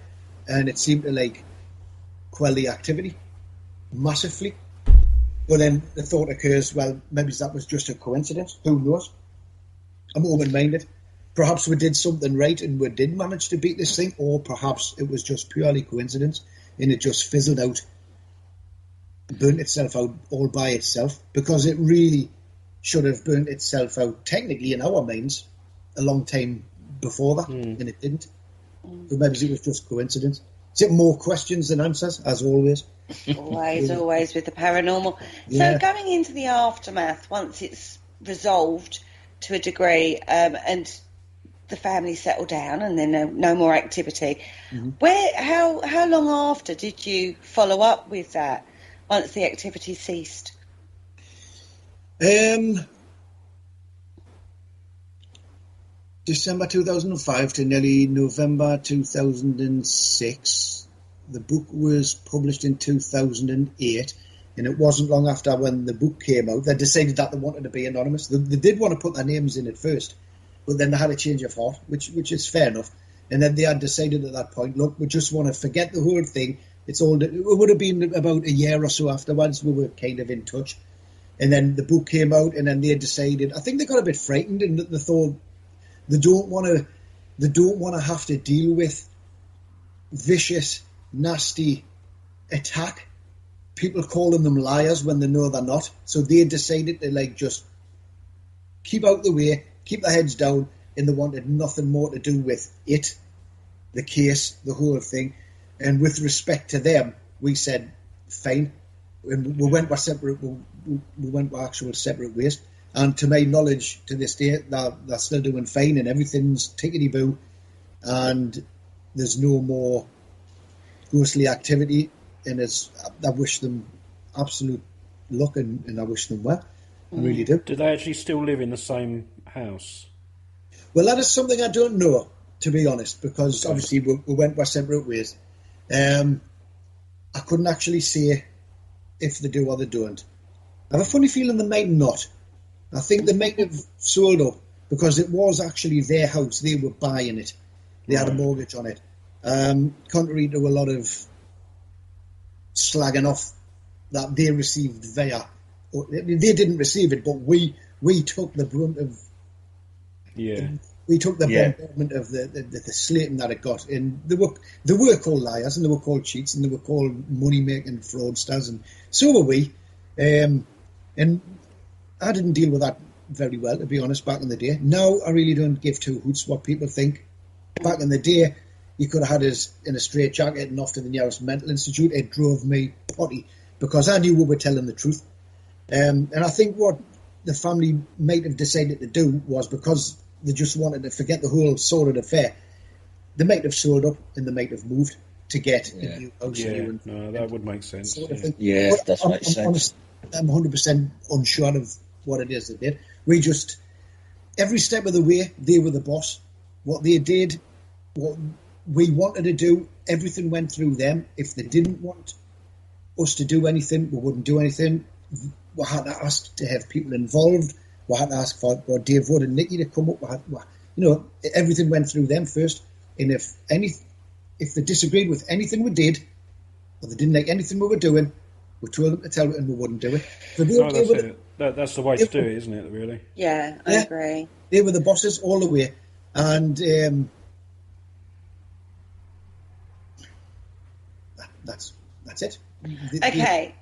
and it seemed to quell the activity massively. But then the thought occurs, well, maybe that was just a coincidence. Who knows? I'm open-minded. Perhaps we did something right and we did manage to beat this thing, or perhaps it was just purely coincidence and it just fizzled out, burnt itself out all by itself, because it really should have burnt itself out, technically in our minds, a long time before that, and it didn't. So maybe it was just coincidence. Is it more questions than answers, as always? Always with the paranormal. Yeah. So going into the aftermath, once it's resolved to a degree, and the family settled down, and then no more activity, how long after did you follow up with that, once the activity ceased? December 2005 to nearly November 2006. The book was published in 2008, and it wasn't long after when the book came out, they decided that they wanted to be anonymous. They did want to put their names in at first, but then they had a change of heart, which is fair enough. And then they had decided at that point, look, we just want to forget the whole thing. It would have been about a year or so afterwards we were kind of in touch. And then the book came out, and then they decided, I think they got a bit frightened, and they thought they don't want to have to deal with vicious, nasty attack people calling them liars when they know they're not. So they decided to like just keep out the way, keep their heads down, and they wanted nothing more to do with it, the case, the whole thing. And with respect to them, we said, fine. And we went our actual separate ways. And to my knowledge, to this day, they're still doing fine, and everything's tickety-boo, and there's no more ghostly activity. And I wish them absolute luck, and I wish them well. I really do. Do they actually still live in the same house? Well, that is something I don't know, to be honest, because obviously we went our separate ways. I couldn't actually say if they do or they don't. I have a funny feeling they might not. I think they might have sold up because it was actually their house. They were buying it. They had a mortgage on it. Contrary to a lot of slagging off that they received via... They didn't receive it, but we took the brunt of... Yeah. We took the bombardment of the slating that it got. And they were called liars, and they were called cheats, and they were called money-making fraudsters, and so were we. And I didn't deal with that very well, to be honest, back in the day. Now I really don't give two hoots what people think. Back in the day, you could have had us in a straitjacket and off to the nearest mental institute. It drove me potty because I knew we were telling the truth. And I think what the family might have decided to do was, because they just wanted to forget the whole sordid affair, they might have sold up and they might have moved to get a new house. No, that would make sense. Sort of thing. Yeah, But that makes sense. I'm 100% unsure of what it is they did. We just, every step of the way, they were the boss. What they did, what we wanted to do, everything went through them. If they didn't want us to do anything, we wouldn't do anything. We had to ask to have people involved. We had to ask for Dave Wood and Nicky to come up. Everything went through them first. And if they disagreed with anything we did, or they didn't like anything we were doing, we told them to tell it and we wouldn't do it. So that's the way to do it, isn't it, really? Yeah, I agree. They were the bosses all the way. And that's it. Okay,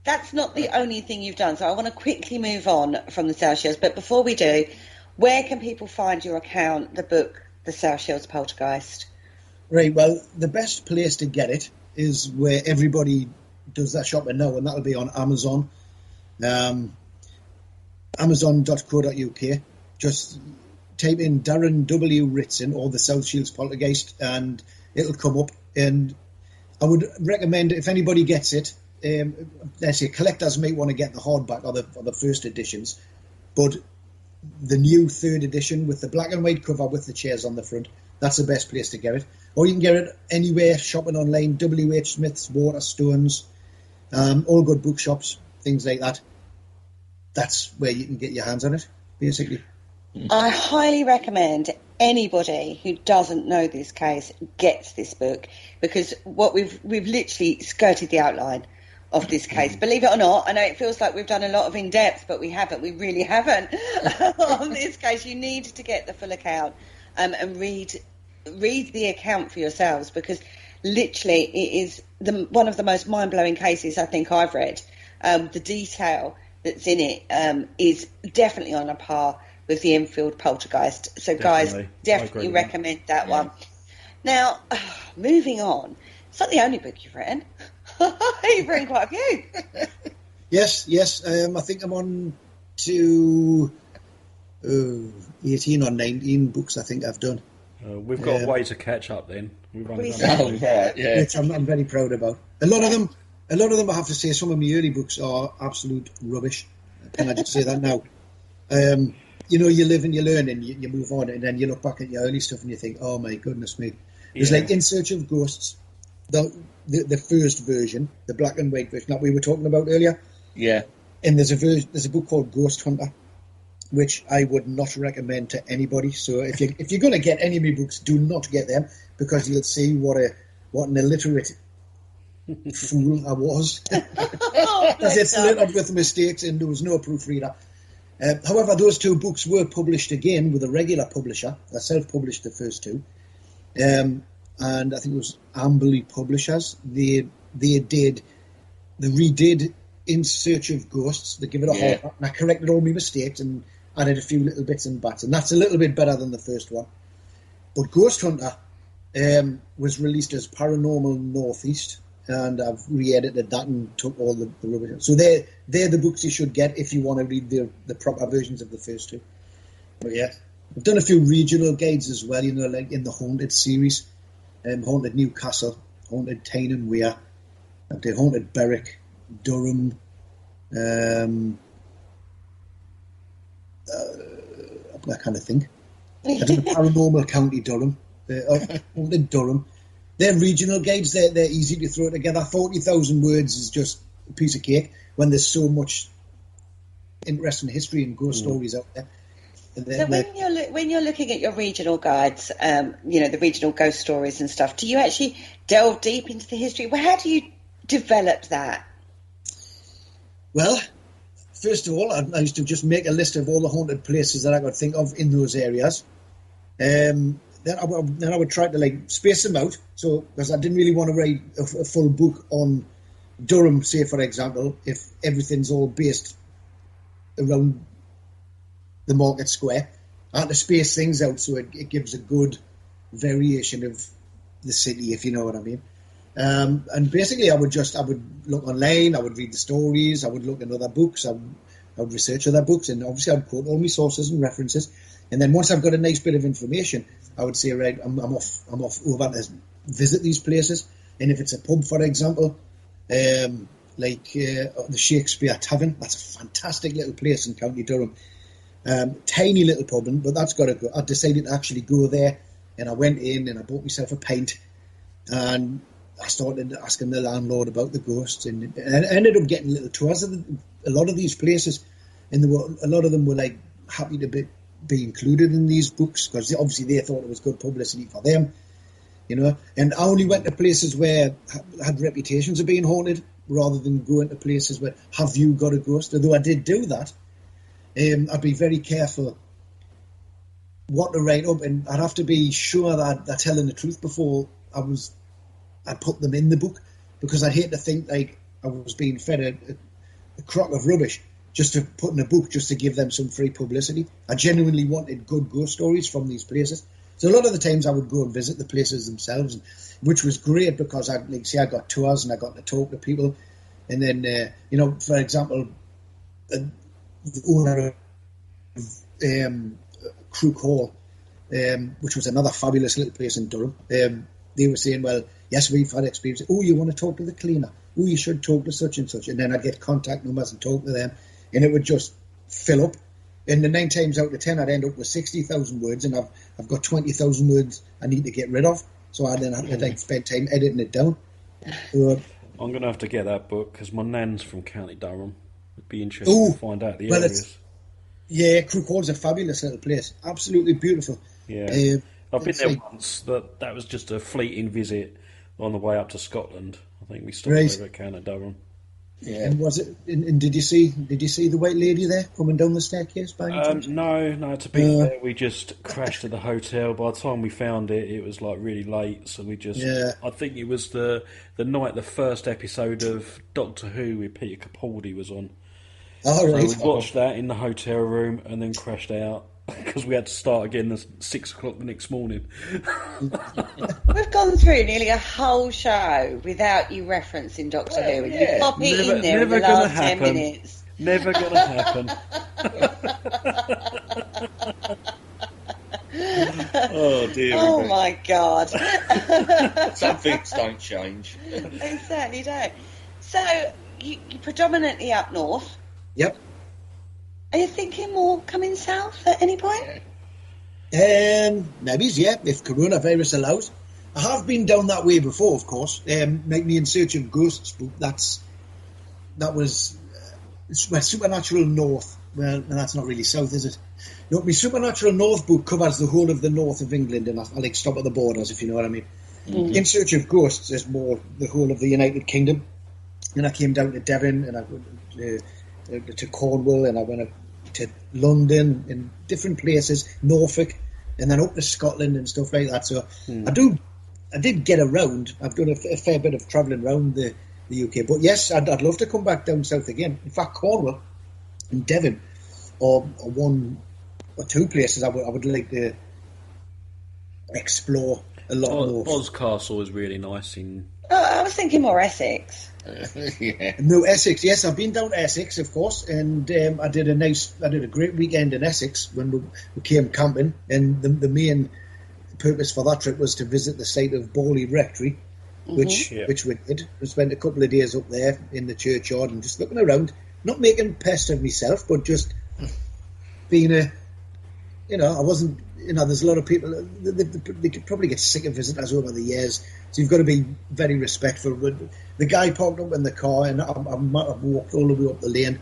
that's not the only thing you've done, so I want to quickly move on from the South Shields. But before we do, where can people find your account, the book, The South Shields Poltergeist? Right, well, the best place to get it is where everybody does their shopping now, and that'll be on Amazon, amazon.co.uk. Just type in Darren W. Ritson or The South Shields Poltergeist, and it'll come up. And I would recommend, if anybody gets it, let's say collectors might want to get the hardback or the first editions, but the new third edition with the black and white cover with the chairs on the front, that's the best place to get it. Or you can get it anywhere, shopping online, WH Smith's, Waterstones, all good bookshops, things like that. That's where you can get your hands on it, basically. I highly recommend anybody who doesn't know this case gets this book, because what we've literally skirted the outline of this case. Believe it or not, I know it feels like we've done a lot of in-depth, but we haven't. We really haven't on this case. You need to get the full account and read the account for yourselves, because literally it is one of the most mind-blowing cases I think I've read. The detail that's in it is definitely on a par with the Enfield Poltergeist. So guys, definitely recommend that one. Now, moving on. It's not the only book you've written. You've written quite a few. Yes. I think I'm on to 18 or 19 books I think I've done. We've got a way to catch up then. We've only which I'm very proud about. A lot of them, I have to say, some of my early books are absolute rubbish. Can I just say that now? You live and you learn and you move on, and then you look back at your early stuff and you think, oh my goodness me. It's like In Search of Ghosts, the first version, the black and white version that we were talking about earlier. Yeah. And there's a book called Ghost Hunter, which I would not recommend to anybody. So if you're going to get any of my books, do not get them, because you'll see what an illiterate fool I was. Because it's littered with mistakes and there was no proofreader. However, those two books were published again with a regular publisher. I self-published the first two. And I think it was Amberley Publishers. They did they redid In Search of Ghosts. They give it a hard, and I corrected all my mistakes and added a few little bits and bats, and that's a little bit better than the first one. But Ghost Hunter was released as Paranormal Northeast, and I've re-edited that and took all the rubbish. So they're the books you should get if you want to read the proper versions of the first two. But yeah, I've done a few regional guides as well, like in the Haunted series. Haunted Newcastle, Haunted Tyne and Wear, I did Haunted Berwick, Durham, that kind of thing. I did a Paranormal County Durham, Haunted Durham. They're regional guides, they're easy to throw together. 40,000 words is just a piece of cake when there's so much interesting history and ghost stories out there. So when you're looking at your regional guides, the regional ghost stories and stuff, do you actually delve deep into the history? Well, how do you develop that? Well, first of all, I used to just make a list of all the haunted places that I could think of in those areas. Then I would try to space them out. So because I didn't really want to write a full book on Durham, say for example, if everything's all based around the market square. I had to space things out so it gives a good variation of the city, if you know what I mean. And basically I would look online, I would read the stories, I would look in other books, I would research other books, and obviously I'd quote all my sources and references. And then once I've got a nice bit of information, I would say, right, I'm off over to visit these places. And if it's a pub, for example, the Shakespeare Tavern, that's a fantastic little place in County Durham. Tiny little pub, but that's got to go. I decided to actually go there, and I went in and I bought myself a pint, and I started asking the landlord about the ghosts, and I ended up getting little tours of a lot of these places, and a lot of them were happy to be included in these books because obviously they thought it was good publicity for them, And I only went to places where had reputations of being haunted, rather than going to places where have you got a ghost. Although I did do that. I'd be very careful what to write up, and I'd have to be sure that they're telling the truth before I'd put them in the book, because I'd hate to think I was being fed a crock of rubbish just to put in a book just to give them some free publicity. I genuinely wanted good ghost stories from these places. So a lot of the times I would go and visit the places themselves, which was great because I got tours and I got to talk to people, and then for example. The owner of Crook Hall, which was another fabulous little place in Durham, they were saying, well, yes, we've had experience. Oh, you want to talk to the cleaner? Oh, you should talk to such and such. And then I'd get contact numbers and talk to them, and it would just fill up. And the 9 times out of 10, I'd end up with 60,000 words, and I've got 20,000 words I need to get rid of. So I then have to spend time editing it down. So, I'm going to have to get that book because my nan's from County Durham. It'd be interesting to find out the areas. Crook Hall's a fabulous little place. Absolutely beautiful. Yeah. I've been there once. That was just a fleeting visit on the way up to Scotland. I think we stopped over at County Durham. Yeah. And was it? And did you see the white lady there coming down the staircase? No. To be fair, we just crashed at the hotel. By the time we found it, it was really late. So we just. Yeah. I think it was the night the first episode of Doctor Who with Peter Capaldi was on. Oh, right. So we watched that in the hotel room and then crashed out because we had to start again at 6 o'clock the next morning. We've gone through nearly a whole show without you referencing Doctor Who, and you pop it in there in the last 10 minutes. Never going to happen. Oh, dear. Oh, my God. Some things don't change. They certainly don't. So, you're predominantly up north. Yep. Are you thinking more coming south at any point? Maybe, yeah, if coronavirus allows. I have been down that way before, of course. Make me In Search of Ghosts book. That was my Supernatural North. Well, that's not really south, is it? No, my Supernatural North book covers the whole of the north of England, and I stop at the borders, if you know what I mean. Mm-hmm. In Search of Ghosts is more the whole of the United Kingdom. And I came down to Devon, and I went to Cornwall, and I went to London and different places, Norfolk, and then up to Scotland and stuff like that. So I did get around. I've done a fair bit of travelling around the UK. But yes, I'd love to come back down south again. In fact, Cornwall and Devon are one or two places I would like to explore a lot more. Boscastle is really nice in... I was thinking more Essex. Yeah. No, Essex. Yes, I've been down to Essex, of course, and I did a great weekend in Essex when we came camping, and the main purpose for that trip was to visit the site of Borley Rectory, which we did. We spent a couple of days up there in the churchyard and just looking around, not making pest of myself, but just being I wasn't. There's a lot of people. They could probably get sick of visitors over the years, so you've got to be very respectful. But the guy parked up in the car, and I walked all the way up the lane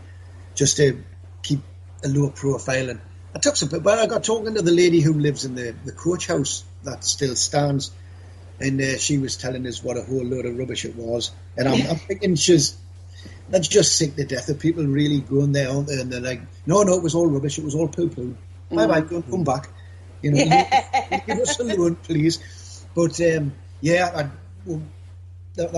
just to keep a low profile. And I took some. Well, I got talking to the lady who lives in the coach house that still stands, and she was telling us what a whole load of rubbish it was. And I'm thinking that's just sick to death of people really going there, aren't they? And they're like, no, it was all rubbish. It was all poo-poo. Bye-bye, don't come back. Give us a loan, please. But, that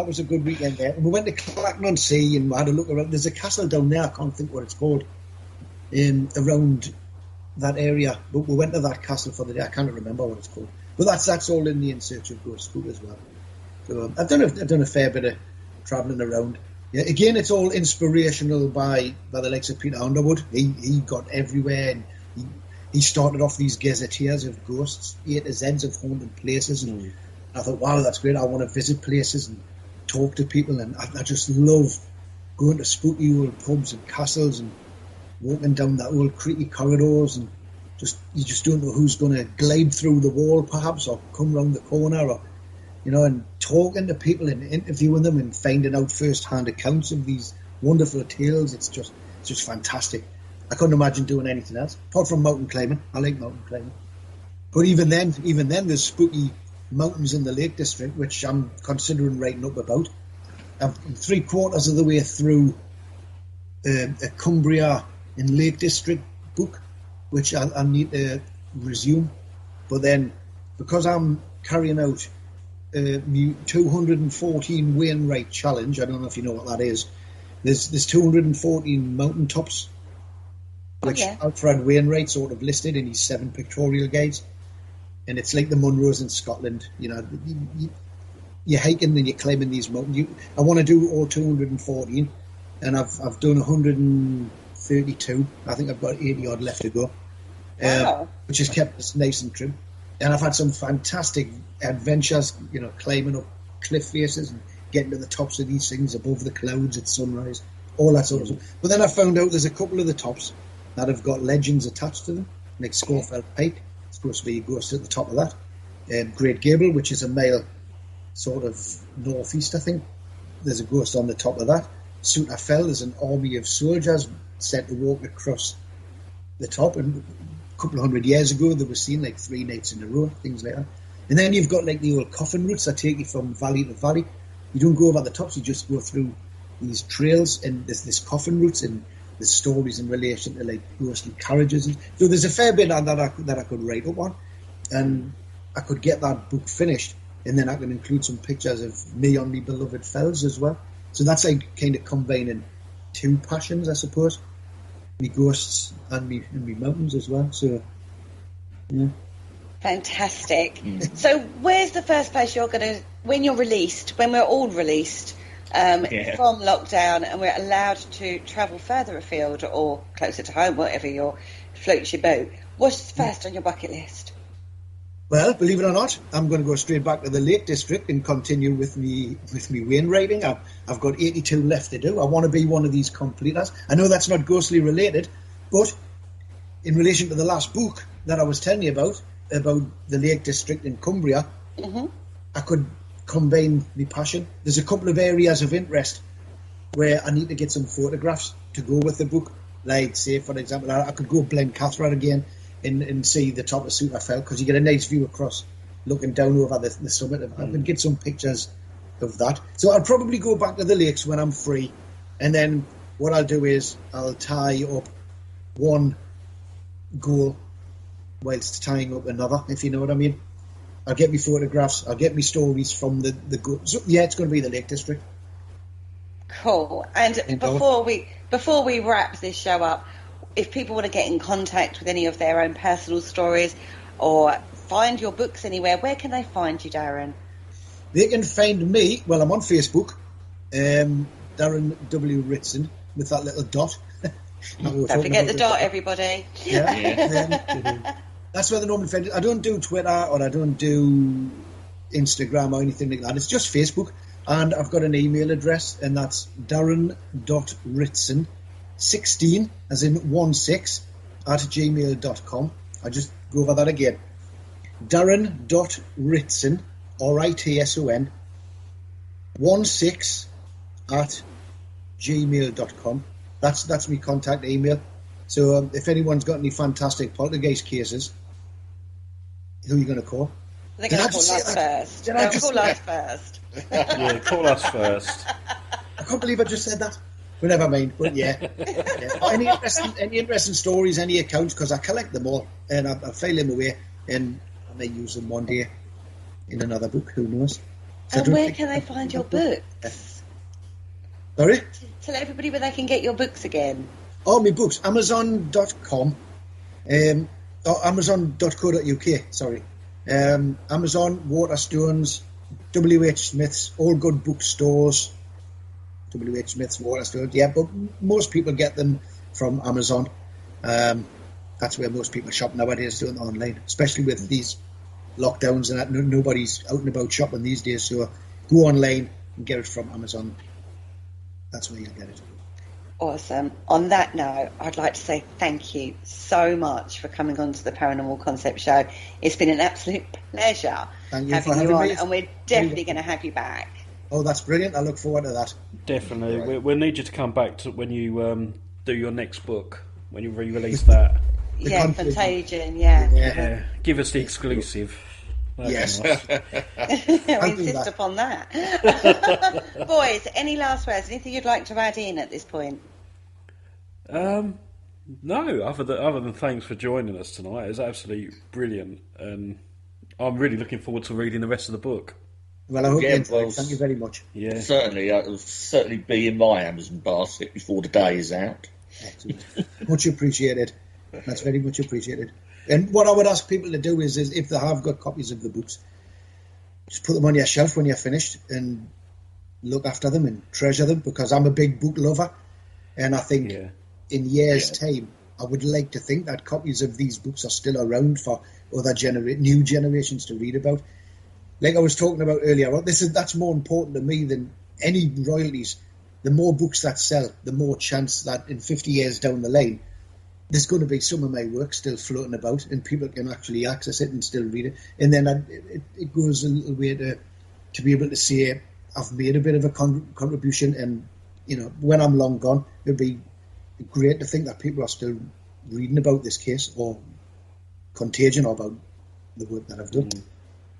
was a good weekend there. And we went to Clacton-on-Sea and we had a look around. There's a castle down there, I can't think what it's called, around that area. But we went to that castle for the day. I can't remember what it's called. But that's all in the In Search of Ghost School as well. So I've done a fair bit of travelling around. Yeah, again, it's all inspirational by the likes of Peter Underwood. He got everywhere, and he started off these gazetteers of ghosts, A to Zs of haunted places, and I thought, wow, that's great. I want to visit places and talk to people, and I just love going to spooky old pubs and castles and walking down that old creaky corridors, and you just don't know who's going to glide through the wall, perhaps, or come round the corner, or and talking to people and interviewing them and finding out first-hand accounts of these wonderful tales. It's just fantastic. I couldn't imagine doing anything else apart from mountain climbing. I like mountain climbing, but even then, there's spooky mountains in the Lake District, which I'm considering writing up about. I'm 3/4 of the way through a Cumbria in Lake District book, which I need to resume. But then, because I'm carrying out the 214 Wainwright challenge, I don't know if you know what that is. There's 214 mountaintops, which Alfred Wainwright sort of listed in his 7 pictorial guides, and it's like the Munros in Scotland. You're hiking and you're climbing these mountains. I want to do all 214, and I've done 132. I think I've got 80 odd left to go, which has kept us nice and trim. And I've had some fantastic adventures, climbing up cliff faces and getting to the tops of these things above the clouds at sunrise, all that sort of stuff. But then I found out there's a couple of the tops that have got legends attached to them, like Scafell Pike. It's supposed to be a ghost at the top of that. Great Gable, which is a mile sort of northeast, I think. There's a ghost on the top of that. Suter Fell, there's an army of soldiers set to walk across the top, and a couple of hundred years ago they were seen like 3 nights in a row, things like that. And then you've got like the old coffin routes that take you from valley to valley. You don't go over the tops, you just go through these trails, and there's this coffin routes, and there's stories in relation to like ghostly carriages. So there's a fair bit that I could write up on, and I could get that book finished, and then I can include some pictures of me on my beloved fells as well. So that's like kind of combining 2 passions, I suppose. Me ghosts and me mountains as well. So, yeah. Fantastic. So where's the first place you're going to, when you're released, when we're all released from lockdown and we're allowed to travel further afield or closer to home, whatever floats your boat, what's first on your bucket list? Well, believe it or not, I'm going to go straight back to the Lake District and continue with me wainwriting. I've got 82 left to do. I want to be one of these completers. I know that's not ghostly related, but in relation to the last book that I was telling you about the Lake District in Cumbria, I could combine my passion. There's a couple of areas of interest where I need to get some photographs to go with the book. Like, say, for example, I could go Blencathra again and see the top of Suter Fell, because you get a nice view across, looking down over the summit. I could get some pictures of that. So I'll probably go back to the lakes when I'm free, and then what I'll do is I'll tie up one goal whilst tying up another, if you know what I mean. I'll get me photographs, I'll get me stories from the goal. So, yeah, it's going to be the Lake District. Cool. And before we wrap this show up, if people want to get in contact with any of their own personal stories or find your books anywhere, where can they find you, Darren? They can find me, well, I'm on Facebook, Darren W. Ritson, with that little dot. Don't forget the dot, everybody. Yeah. That's where they normally find it. I don't do Twitter or I don't do Instagram or anything like that. It's just Facebook. And I've got an email address, and that's darren.ritson16, as in 16, @gmail.com. I just go over that again. Darren.ritson, Ritson, 16 @gmail.com. That's my contact email. So if anyone's got any fantastic poltergeist cases, who are you going to call? They're going to call us first. They'll call us first. Yeah, call us first. I can't believe I just said that. Well, never mind. But yeah. Any interesting stories, any accounts, because I collect them all and I file them away, and I may use them one day in another book. Who knows? And where can they find your books? Sorry? Tell everybody where they can get your books again. Oh, my books. Amazon.com. Amazon.co.uk. Sorry. Amazon, Waterstones, W.H. Smith's, all good bookstores. W.H. Smith's, Waterstones. Yeah, but most people get them from Amazon. That's where most people shop nowadays, doing it online, especially with these lockdowns and that. Nobody's out and about shopping these days, so go online and get it from Amazon. That's where you'll get it. Awesome. On that note, I'd like to say thank you so much for coming on to the Paranormal Concept Show. It's been an absolute pleasure having you on, and we're definitely going to have you back. Oh, that's brilliant. I look forward to that. Definitely. Right. We'll need you to come back to when you do your next book, when you re-release that. Yeah, Contagion, yeah. Give us the exclusive. Yes. I insist upon that. Boys, any last words? Anything you'd like to add in at this point? No, other than thanks for joining us tonight. It was absolutely brilliant, and I'm really looking forward to reading the rest of the book. Well, I hope you enjoyed. Thank you very much. Yeah, certainly. It'll certainly be in my Amazon basket before the day is out. Much appreciated. That's very much appreciated. And what I would ask people to do is if they have got copies of the books, just put them on your shelf when you're finished and look after them and treasure them, because I'm a big book lover, and I think in years' time I would like to think that copies of these books are still around for other new generations to read about. Like I was talking about earlier, that's more important to me than any royalties. The more books that sell, the more chance that in 50 years down the line there's going to be some of my work still floating about and people can actually access it and still read it. And then it goes a little way to be able to say I've made a bit of a contribution, and when I'm long gone, it'd be great to think that people are still reading about this case or Contagion or about the work that I've done.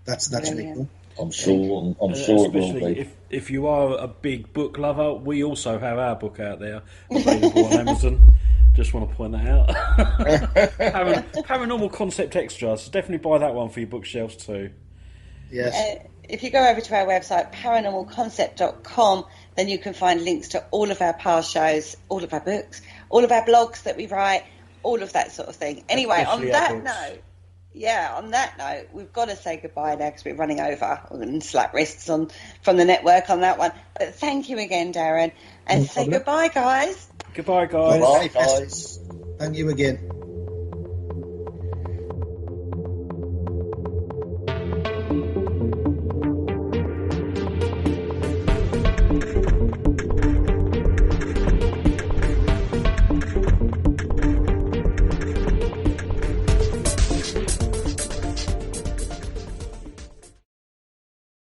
That's really cool. I'm sure it will be. If you are a big book lover, we also have our book out there available on Amazon. Just want to point that out. Paranormal Concept Extras. Definitely buy that one for your bookshelves too. Yes. If you go over to our website, paranormalconcept.com, then you can find links to all of our past shows, all of our books, all of our blogs that we write, all of that sort of thing. Anyway, on that note, we've got to say goodbye now because we're running over. We're going to slap wrists from the network on that one. But thank you again, Darren. And say goodbye, guys. Goodbye, guys. Goodbye, guys. Thank you again.